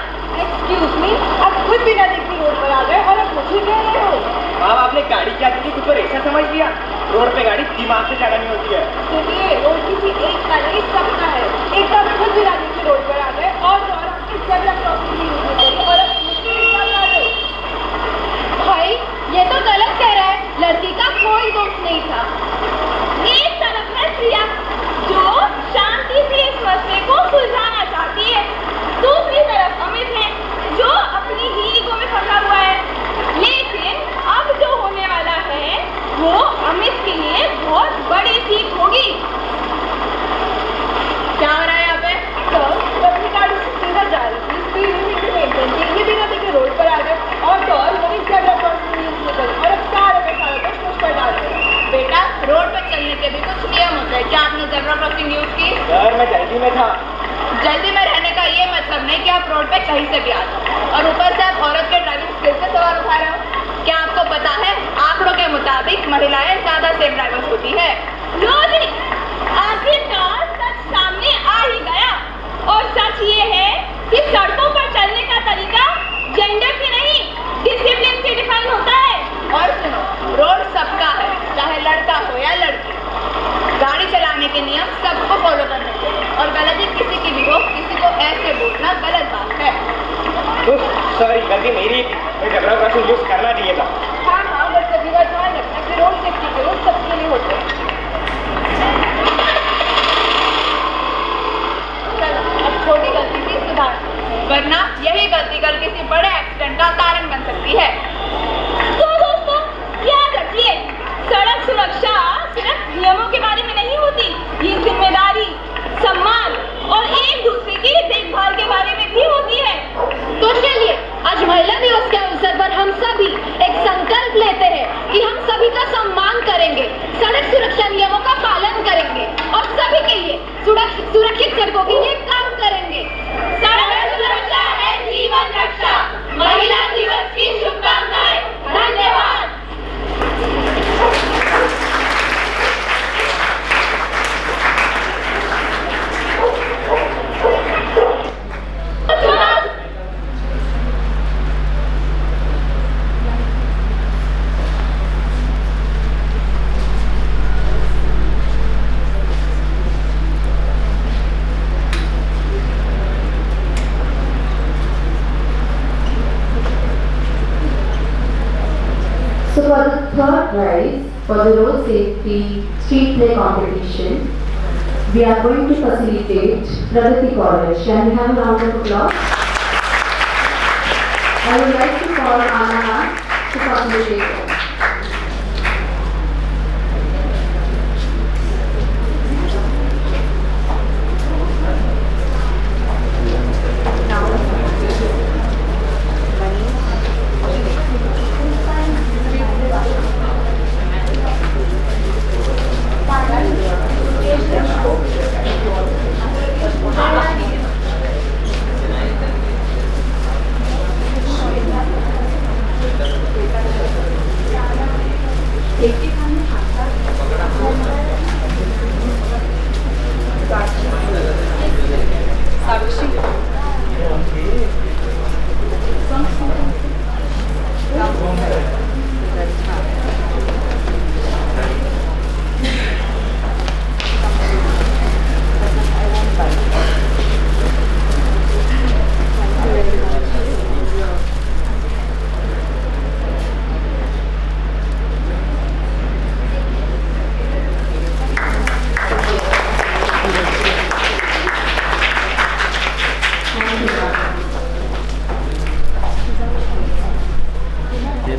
एक्सक्यूज मी, आप खुद बिना देखे रोड पर आ गए और आप मुझे कह रहे हो? बाप आपने गाड़ी क्या दी कुछ और ऐसा समझ लिया? रोड पे गाड़ी दिमाग से ज्यादा नहीं होती है। सुनिए, रोड किसी एक का नहीं सबका है। एक बार खुद बिना देखे रोड पर आ गए और तो और आपकी जबला क्रॉसिंग नहीं होती और आप मुझे इल्जाम ला रहे हो। भाई ये तो गलत कह रहा है, लड़की का कोई दोस्त नहीं था। एक तरफ है प्रिया जो शांति से इस मसले को सुलझाना चाहती है, दूसरी तरफ अमित है जो अपनी ही ईगो में फंसा हुआ है। लेकिन अब जो होने वाला है वो अमित के लिए बहुत बड़ी सीख होगी। क्या हो रहा है यहाँ पे? तो अपनी गाड़ी से सीधा जा रही थी, स्पीड लिमिट को मेंटेन की, ये बिना देखे रोड पर आ गए और तो और वो भी जबला क्रॉसिंग नहीं होती और अब सारे कुछ मुझ पर डाल रहे हैं। बेटा रोड पर चलने के भी कुछ नियम होते हैं। क्या आपने जेब्रा क्रॉसिंग यूज की? यार मैं जल्दी में था। जल्दी में रहने का ये मतलब नहीं कि आप रोड पे कहीं से भी आ जाओ और ऊपर से आप औरत के ड्राइविंग स्किल से सवाल उठा रहे हो। क्या आपको पता है आंकड़ों के मुताबिक महिलाएं ज्यादा सेफ ड्राइवर्स होती है। लो जी आखिरकार सच सामने आ ही गया और सच ये है कि सड़कों पर चलने का तरीका जेंडर से नहीं डिसिप्लिन से डिफाइन होता है। और सुनो रोड सबका है, चाहे लड़का हो या लड़की। गाड़ी सॉरी गलती मेरी थी, मैं झगड़ा क्रॉसिंग यूज करना चाहिए था। हाँ हाँ, बस सभी का ध्यान रखना कि रोड सेफ्टी के रोड सबके लिए होते हैं। अब छोटी गलती थी सुधार, वरना यही गलती कल किसी बड़े एक्सीडेंट का कारण बन सकती है। तो दोस्तों याद रखिए, सड़क सुरक्षा सिर्फ नियमों के बारे में नहीं होती, ये जिम्मेदारी, सम्मान और एक दूसरे की देखभाल के बारे में भी होती है। तो चलिए आज महिला दिवस के अवसर पर हम सभी एक संकल्प लेते हैं कि हम सभी का सम्मान करेंगे, सड़क सुरक्षा नियमों का पालन करेंगे और सभी के लिए सुरक्षित सड़कों के लिए काम करेंगे। सड़क सुरक्षा है जीवन रक्षा। महिला दिवस की शुभकामनाएं। धन्यवाद। So for the third prize for the road safety street play competition, we are going to facilitate Pragati College. Can we have a round of applause? I would like to call Anna to facilitate it.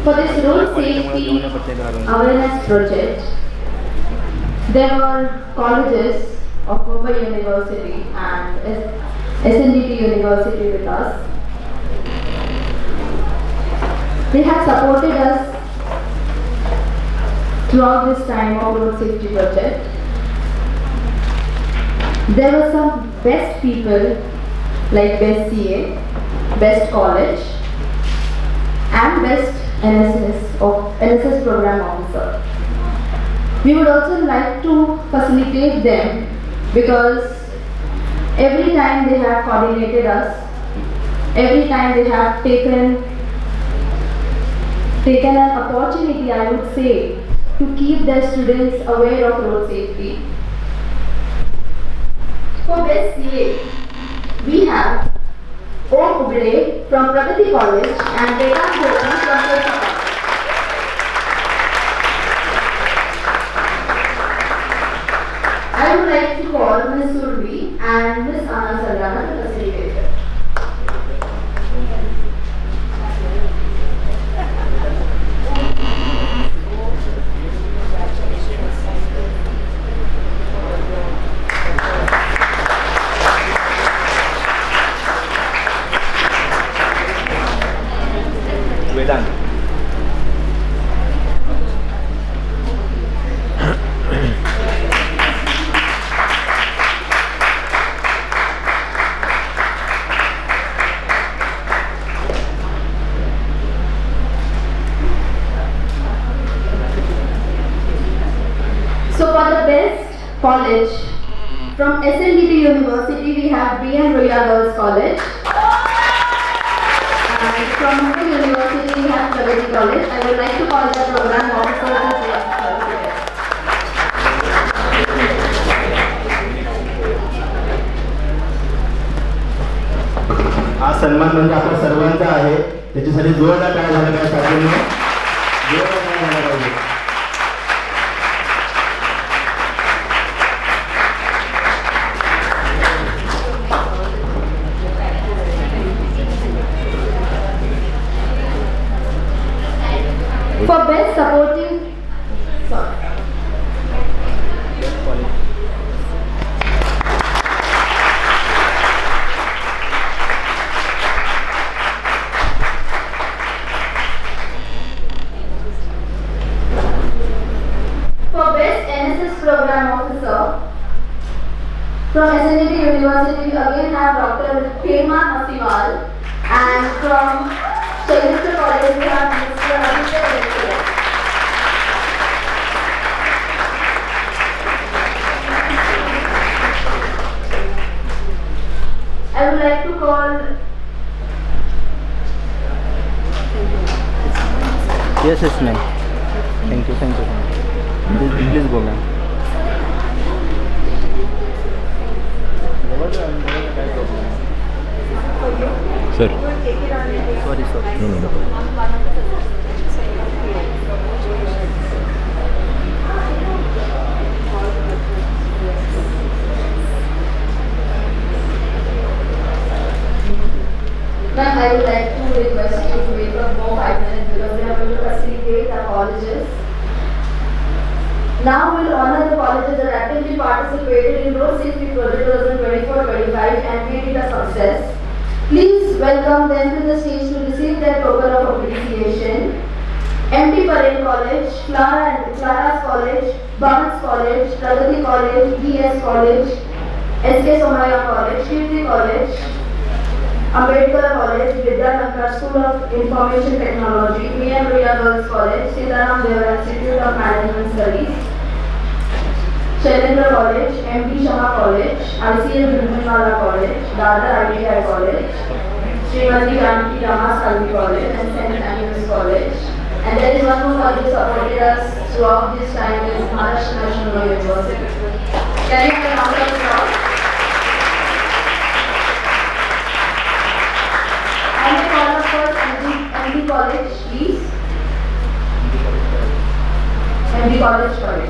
For this road safety awareness project, there were colleges of Mumbai University and SNDT University with us. They have supported us throughout this time of road safety project. There were some best people like best CA, best college and best NSS program officer. We would also like to facilitate them because every time they have coordinated us, every time they have taken an opportunity, I would say, to keep their students aware of road safety. For best CA, we have Om Ugde from Pragati College and Vedant Gopi from Kota College. I would like to call Ms. Survi and Ms. Anna Sardana to facilitate it. Vedanta So for the best college, from SNDT University we have B.N. Roya Girls College. And from Mumbai University we have Pragati College. I would like to call the program officer to say a few words. हा सन्मान म्हणजे आपल्या सर्वांचा आहे, त्याच्यासाठी जोरदार काय झालं पाहिजे, सगळ्यांनी जोरदार काय झालं पाहिजे. For best supporting, for best NSS program officer from SNAP University, we again have Dr. Prema Nasiwal, and from Shailendra College we have Mr. Aditya Ventura. I would like to call Yes, ma'am. Thank you. Please go, ma'am. Sir. Sorry. Ma'am, I would like to request you to wait for more 5 minutes because we are going to facilitate our colleges. Now we will honor the colleges that actively participated in Road Safety Project 2024-25 and made it a success. Please welcome them to the stage to receive their token of appreciation. MP Parel College, Clara's College, Barnes College, Pragati College, DS College, SK Somaya College, Kirti College, Ambedkar College, Vidyanagar School of Information Technology, VM Ria Girls College, Sitaram Deva Institute of Management Studies, Shailendra College, MP Shah College, ICA Bhimwala College, Dadar ITI College, Srimati Janaki Rama Salvi College, and St. Andrews College. And there is one more college supported us throughout this time, is Maharashtra National University. Can you have a round of applause? And the call of first MD College, please. MD College, sorry.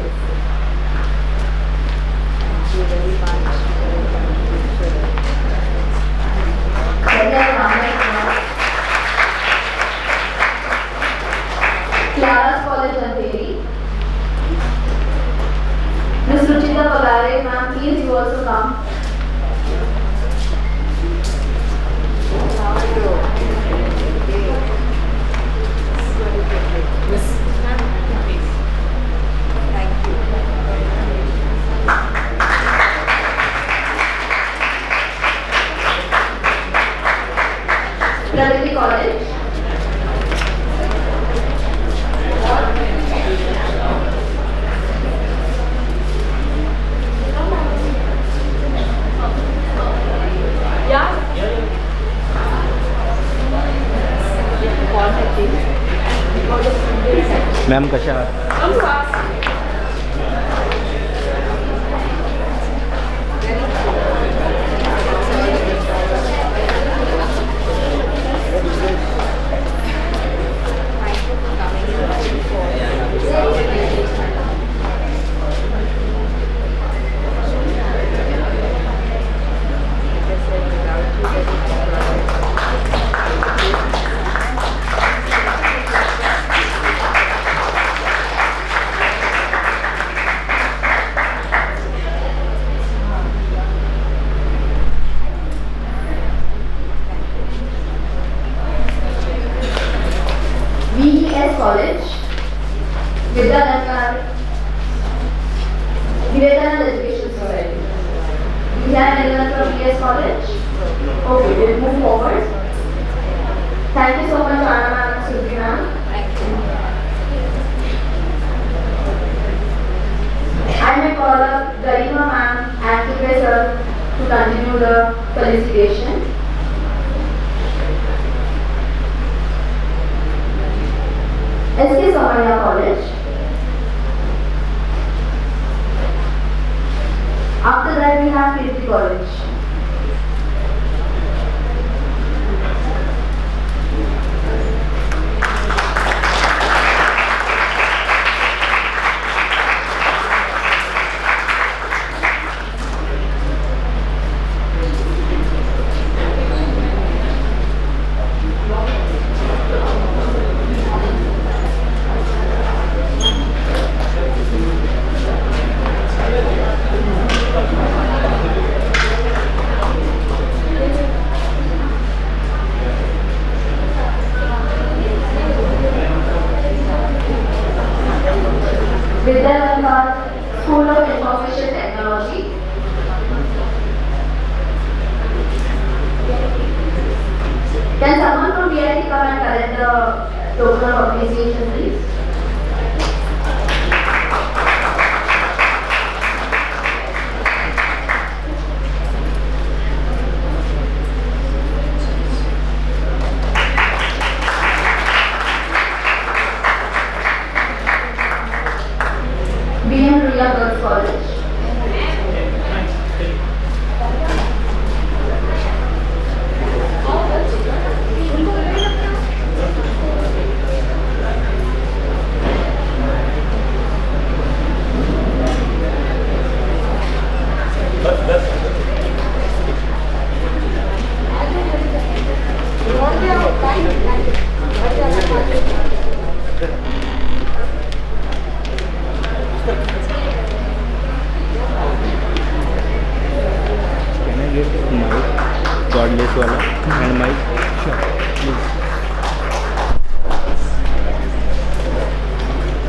Clara's College, Andheri. Ms. Ruchita Pagare, ma'am, please you also come. Pragati College. Ma'am कशा आहात? VES College, Vidyanagar, Vivekananda Education Society. We have anyone from VES College? Okay, we'll move forward. Thank you so much, Anna ma'am and Surbhi ma'am. I may call up Garima ma'am and Tupe sir to continue the felicitation. SK Somaya College. After that we have Kirti College. Can someone from VIT come and collect the token of appreciation, please? BM Ruya Girls College. Can I get mic? Cordless wala and mic? Sure. Please.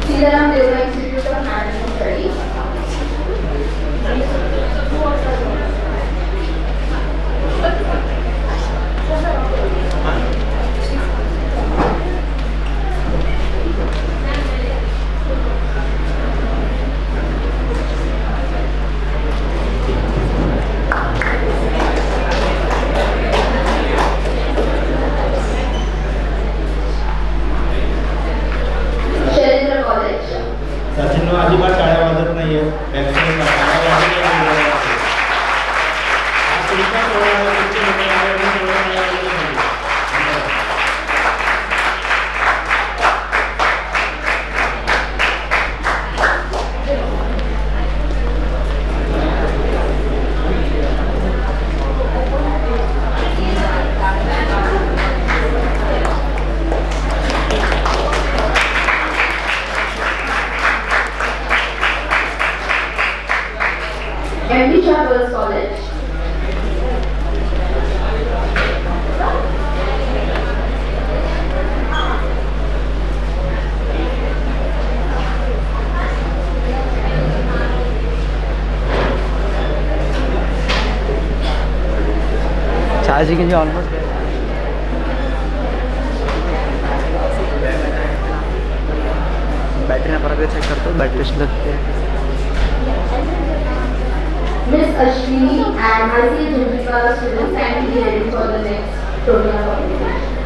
Sitaram Devla Institute of Management Studies. Sharendra College. Sachin अजिबात टाळ्या वाजत नाहीये. Excellent. टाळ्या वाजत नाहीये. आज तुमचा सोहळा आहे, तुमची मंडळी आहे, मी सोहळा नाही आलेलो नाही. MD Shah Girls College. Charging is almost there. Battery ना परत चेक करतो बैटरी लगते Miss Ashwini and ICA Jindal students can be ready for the next program of application.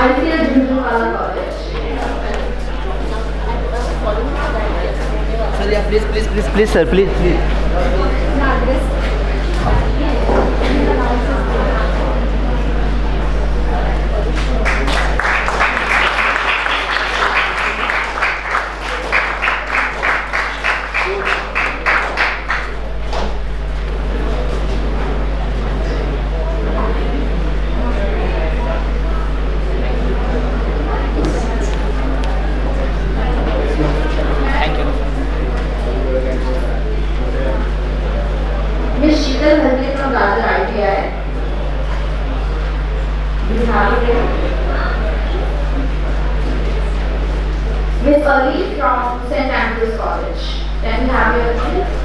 ICA Jindal College. Sir या please sir please Miss Sheetal Bhatti from Dadar ITI. Do you have it here? Miss Ali from St. Andrews College. Can we have your please?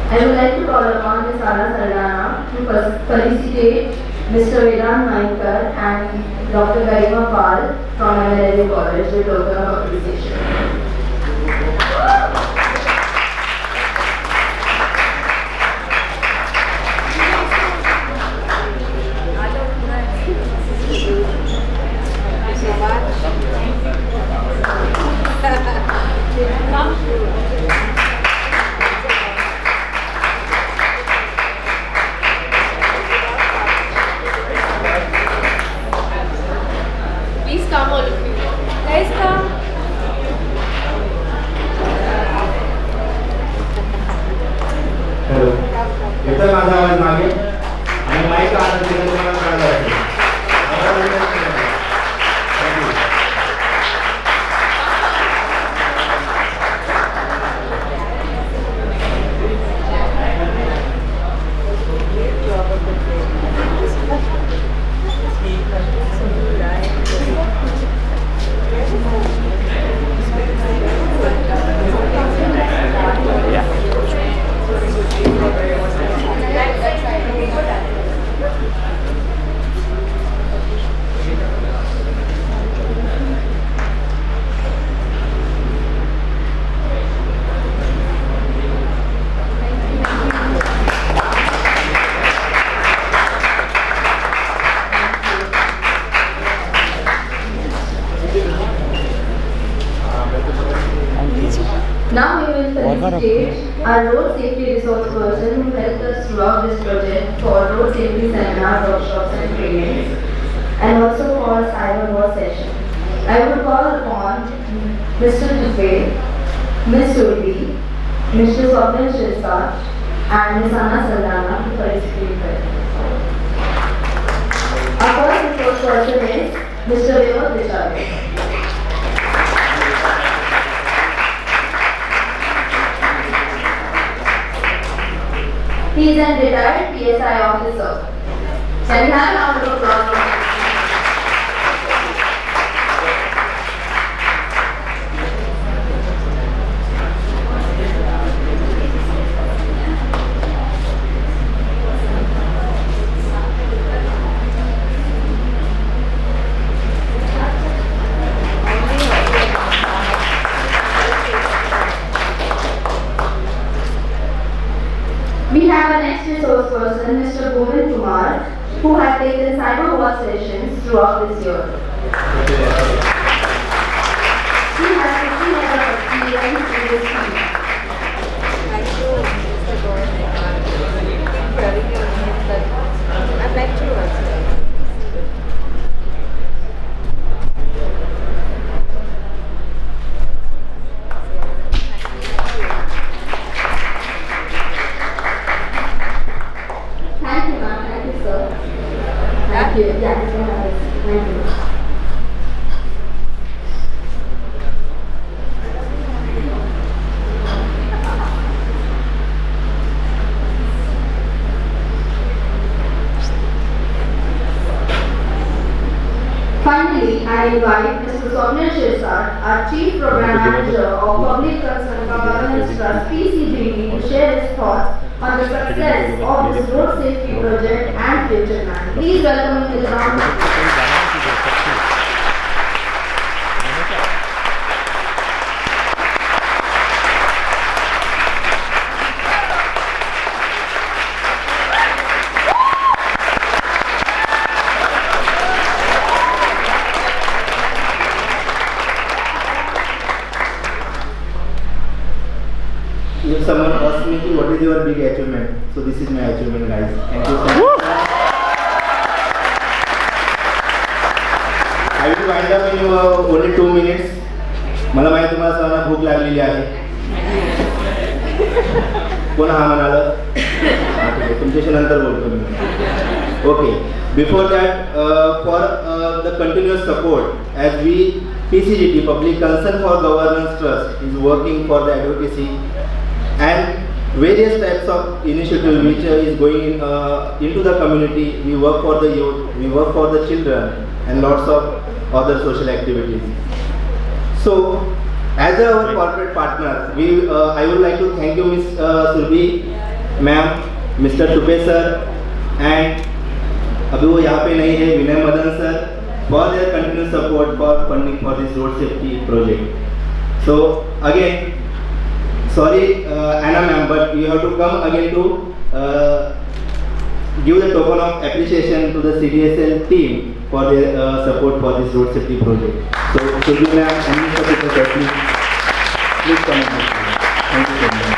I would like to call upon Ms. Sara Sardana to felicitate Mr. Vedant Naikar and Dr. Garima Pal from MLLU College with token of appreciation. आहे माझा आवाज मागे आणि mike आवाज दिला तुम्हाला कळलं पाहिजे. Now we will felicitate our road safety resource person who helped us throughout this project for road safety seminar, workshops and trainings, and also for cyber war session. I would call upon Mr. Dubey, Ms. Surbi, Mr. Swapnil Shirsat, and Ms. Anna Saldana to participate with. Our first resource person is Mr. Vinod Vichare. He is a retired PSI officer. Can we have a round of applause for him? We have a next resource person, Mr. Govind Kumar, who has taken cyber war sessions throughout this year. He has 15 years of experience in this field. I'd like to answer. Thank you, ma'am. Thank you, sir. Thank you. Yeah, thank you. Finally, I invite Mr. Swapnil Shirsat, our Chief Program Manager of Public Concern for Governance Trust (PCGD), to share his thoughts on the success of this road safety project and future plans. Please welcome him to the round of applause. If someone asks me what is your big achievement, so this is my achievement, guys. Thank you so much. I will wind up in only 2 minutes. मला माहिती तुम्हाला सर्वांना भूक लागलेली आहे. कोण हा म्हणाला? तुमच्याशी नंतर बोलतो मी. Okay. Before that, for the continuous support, as we PCGT, Public Concern for Governance Trust, is working for the advocacy and various types of initiative which is going into the community. We work for the youth, we work for the children, and lots of other social activities. So, as our corporate partner, I would like to thank you, Ms. Surbi, ma'am, Mr. Tupe sir, and अभी वो यहाँ पे नहीं है, विनय Madan sir, for their continuous support for funding for this road safety project. So again, sorry Anna ma'am, but you have to come again to give the token of appreciation to the CDSL team for their support for this road safety project. So Surbi ma'am and Mr. Tupe sir, please come and thank you so much.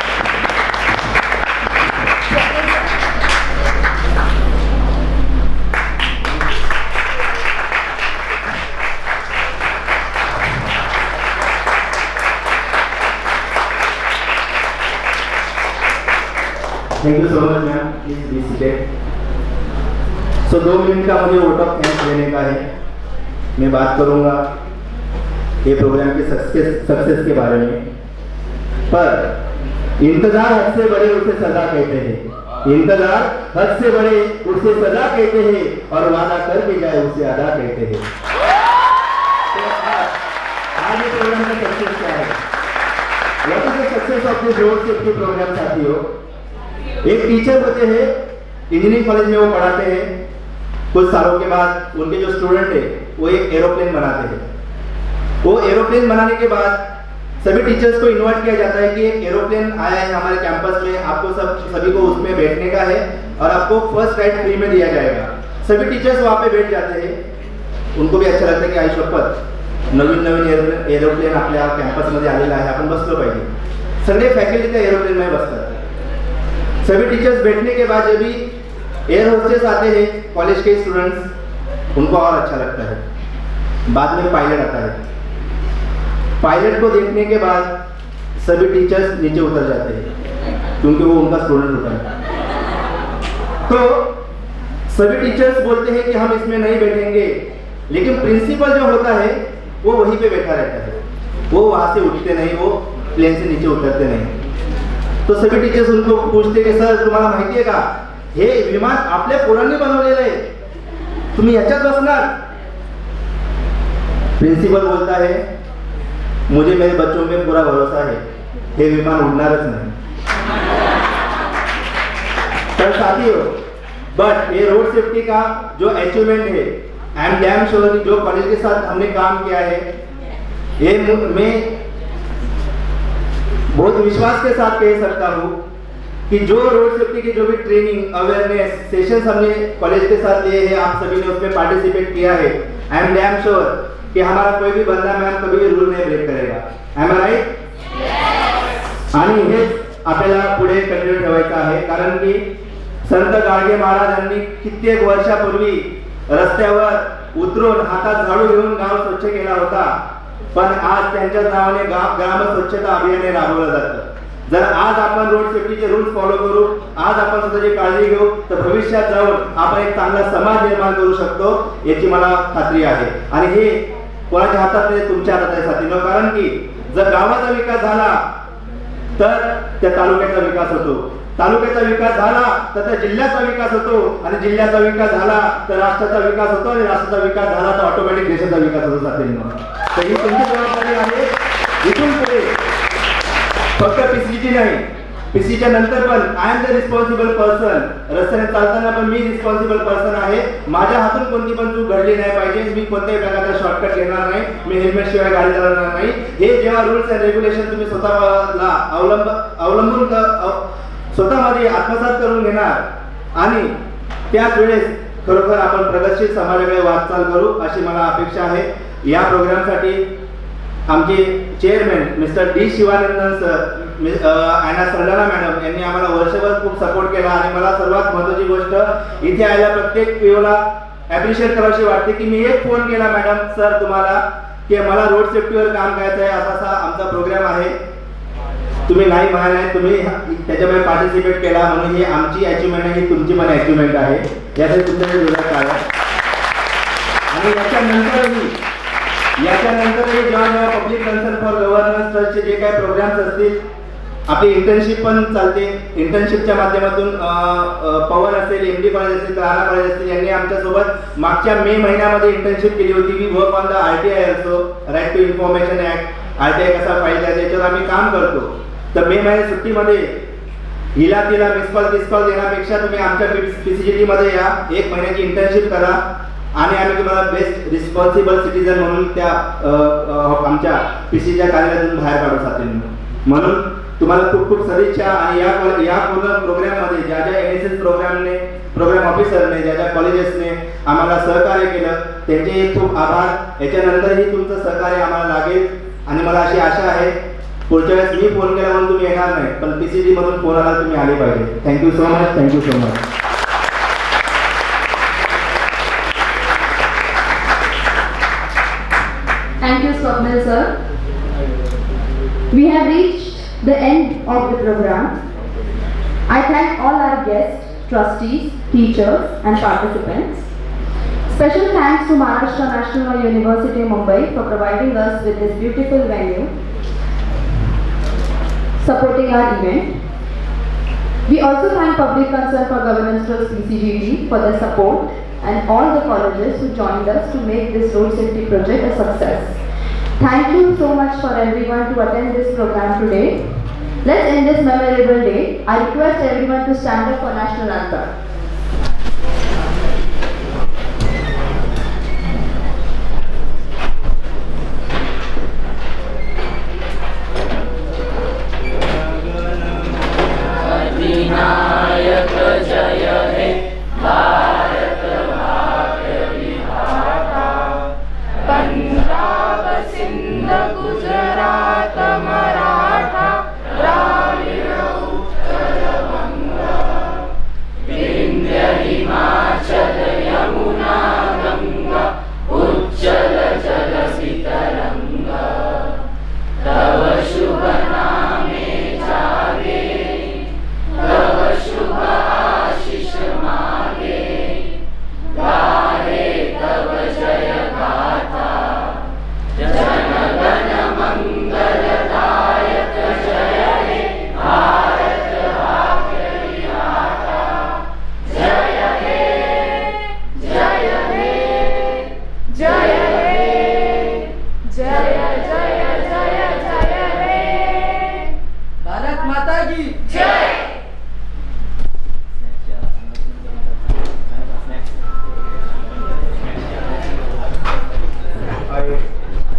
Thank you so much, ma'am. Please be seated. So 2 minute का मुझे vote of thanks देने का है। मैं बात करूंगा ये programme के सक्सेस के बारे में, पर इंतजार हद से बड़े उसे सजा कहते हैं। इंतजार हद से बड़े उसे सजा कहते हैं और वादा करके जाए उसे अदा कहते हैं। तो आज ये प्रोग्राम का सक्सेस क्या है? What is the success of this road safety program साथियों? एक टीचर होते हैं, इंजीनियरिंग कॉलेज में वो पढ़ाते हैं। कुछ सालों के बाद उनके जो स्टूडेंट है वो एक एरोप्लेन बनाते हैं। वो एरोप्लेन बनाने के बाद सभी टीचर्स को इनवाइट किया जाता है कि एक एरोप्लेन आया है हमारे कैंपस में, आपको सभी को उसमें बैठने का है और आपको फर्स्ट राइड फ्री में दिया जाएगा। सभी टीचर्स वहाँ पे बैठ जाते हैं। उनको भी अच्छा लगता है कि आई शपथ नवीन एरोप्लेन आपल्या कॅम्पसमध्ये आलेला आहे, आपण बसलो पाहिजे। सगळे फॅकल्टी त्या एरोप्लेन में बसतात। सभी टीचर्स बैठने के बाद जब भी एयर होस्टेस आते हैं कॉलेज के स्टूडेंट्स, उनको और अच्छा लगता है। बाद में पायलट आता है। पायलट को देखने के बाद सभी टीचर्स नीचे उतर जाते हैं क्योंकि वो उनका स्टूडेंट होता है। तो सभी टीचर्स बोलते हैं कि हम इसमें नहीं बैठेंगे, लेकिन प्रिंसिपल जो होता है वो वहीं पे बैठा रहता है। वो वहां से उठते नहीं, वो प्लेन से नीचे उतरते नहीं। तो सभी टीचर्स उनको पूछते कि सर तुम्हाला माहिती आहे का, हे विमान आपल्या पोरांनी बनवलेलं आहे, तुम्ही याच्यात बसणार? प्रिंसिपल बोलता है मुझे मेरे बच्चों पे पूरा भरोसा है, ये विमान उड़नारच नहीं। तर साथियों, बट ये रोड सेफ्टी का जो अचीवमेंट है, आई एम डैम श्योर जो कॉलेज के साथ हमने काम किया है, ये मैं बहुत विश्वास के साथ कह सकता हूँ कि जो रोड सेफ्टी की जो भी ट्रेनिंग अवेयरनेस सेशंस हमने कॉलेज के साथ लिए हैं, आप सभी ने उसमें पार्टिसिपेट किया है। आई एम डैम श्योर कि हमारा कोई भी बंदा मैम कभी भी रूल नहीं ब्रेक करेगा। एम आई राइट? आणि हेच आपल्याला पुढे कंटिन्यू ठेवायचं आहे, कारण की संत गाडगे महाराजांनी कित्येक वर्षापूर्वी रस्त्यावर उतरून हातात झाडू घेऊन गाव स्वच्छ केला होता, पण आज त्यांच्या नावाने ग्राम स्वच्छता अभियान राबवलं जातं। जर आज आपण रोड सेफ्टीचे रूल्स फॉलो करू, आज आपण स्वतःची काळजी घेऊ, तर भविष्यात जाऊन आपण एक चांगला समाज निर्माण करू शकतो, याची मला खात्री आहे। आणि हे कोणाच्या हातात नाही, तुमच्या हातात आहे साथीनो, कारण की जर गावाचा विकास झाला तर त्या तालुक्याचा विकास होतो, तालुक्याचा विकास झाला तर त्या जिल्ह्याचा विकास होतो, आणि जिल्ह्याचा विकास झाला तर राष्ट्राचा विकास होतो, आणि राष्ट्राचा विकास झाला तर ऑटोमॅटिक देशाचा विकास होतो साथीनो। तर ही तुमची जबाबदारी आहे। इथून पुढे फक्त पीसीजी नाही, पीसीच्या नंतर पण I am the responsible person, रस्त्याने चालताना पण मी रिस्पॉन्सिबल पर्सन आहे। माझ्या हातून कोणती पण चूक घडली नाही पाहिजे, मी कोणत्याही प्रकारचा शॉर्टकट घेणार नाही, मी हेल्मेट शिवाय गाडी चालवणार नाही। हे जेव्हा रूल्स अँड रेग्युलेशन तुम्ही स्वतःला अवलंबून स्वतःमध्ये आत्मसात करून घेणार, आणि त्याच वेळेस खरोखर आपण प्रगतशील समाजाकडे वाटचाल करू, अशी मला अपेक्षा आहे। या प्रोग्रामसाठी आमचे chairman mister D Sivanandan sir, आयना सरदारा मॅडम यांनी आम्हाला वर्षभर खूप सपोर्ट केला, आणि मला सर्वात महत्त्वाची गोष्ट इथे आयला प्रत्येक पीओला ॲप्रिशिएट करावीशी वाटते की मी एक फोन केला मॅडम सर तुम्हाला की मला रोड सेफ्टीवर काम करायचं आहे, असा आमचा प्रोग्राम आहे, तुम्ही नाही म्हणाले, तुम्ही त्याच्यामध्ये पार्टिसिपेट केला, म्हणून ही आमची अचिव्हमेंट आहे, ही तुमची पण अचिव्हमेंट आहे, यासाठी तुमच्याकडे जोरात आहे। आणि याच्यानंतरही जेव्हा पब्लिक कन्सर्न फॉर गव्हर्नन्स ट्रस्टचे जे काही प्रोग्राम्स असतील, आपली इंटर्नशिप पण चालते, इंटर्नशिपच्या माध्यमातून पवन असेल, एमडी कॉलेज असेल, राणा कॉलेज असेल, यांनी आमच्यासोबत मागच्या मे महिन्यामध्ये इंटर्नशिप केली होती। We work on the RTI असो, right to information act, RTI कसा फाईल करायचा याच्यावर आम्ही काम करतो। तर मे महिन्यात सुट्टीमध्ये हिला तिला मिसकॉल देण्यापेक्षा तुम्ही आमच्या पीसीजीटी मध्ये या, 1 महिन्याची इंटर्नशिप करा, आणि आम्ही तुम्हाला बेस्ट रिस्पॉन्सिबल सिटीजन म्हणून त्या आमच्या पीसीच्या कार्यालयातून बाहेर काढू साथीनो। म्हणून तुम्हाला खूप खूप सदिच्छा। आणि या पूर्ण प्रोग्राममध्ये ज्या ज्या NSS प्रोग्राम ऑफिसरने, ज्या ज्या कॉलेजेसने आम्हाला सहकार्य केलं, त्यांचे खूप आभार। याच्यानंतरही तुमचं सहकार्य आम्हाला लागेल, आणि मला अशी आशा आहे पुढच्या वेळेस मी फोन केला म्हणून तुम्ही येणार नाही, पण पीसीजी मधून फोन आला तुम्ही आले पाहिजे। Thank you so much, thank you so much. Thank you, Swapnil sir. We have reached the end of the program. I thank all our guests trustees, teachers and participants. Special thanks to Maharashtra National University, Mumbai for providing us with this beautiful venue, supporting our event. We also thank Public Concern for Governance Trust PCGT for their support and all the colleges who joined us to make this road safety project a success. Thank you so much for everyone to attend this program today. Let's end this memorable day. I request everyone to stand up for National Anthem.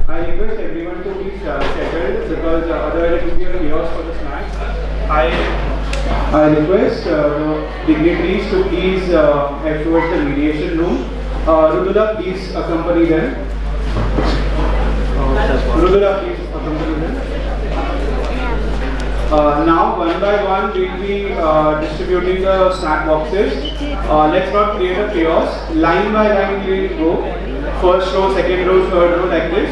I request everyone to please settle because otherwise it will be a chaos for the snacks. I request the dignitaries to please head towards the mediation room. Rudula, please accompany them. Rudula, please accompany them. Now, one by one, we will be distributing the snack boxes. Let's not create a chaos. Line by line, we will go. First row, second row, third row, like this.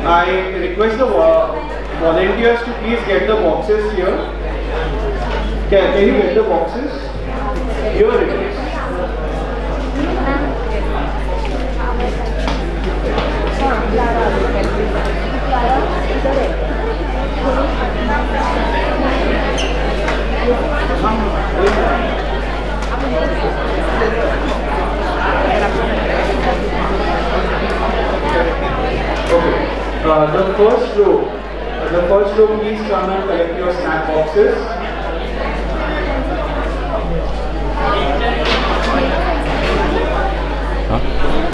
I request the volunteers to please get the boxes here. Can you get the boxes? Here it is. The first row, please come and collect your snack boxes.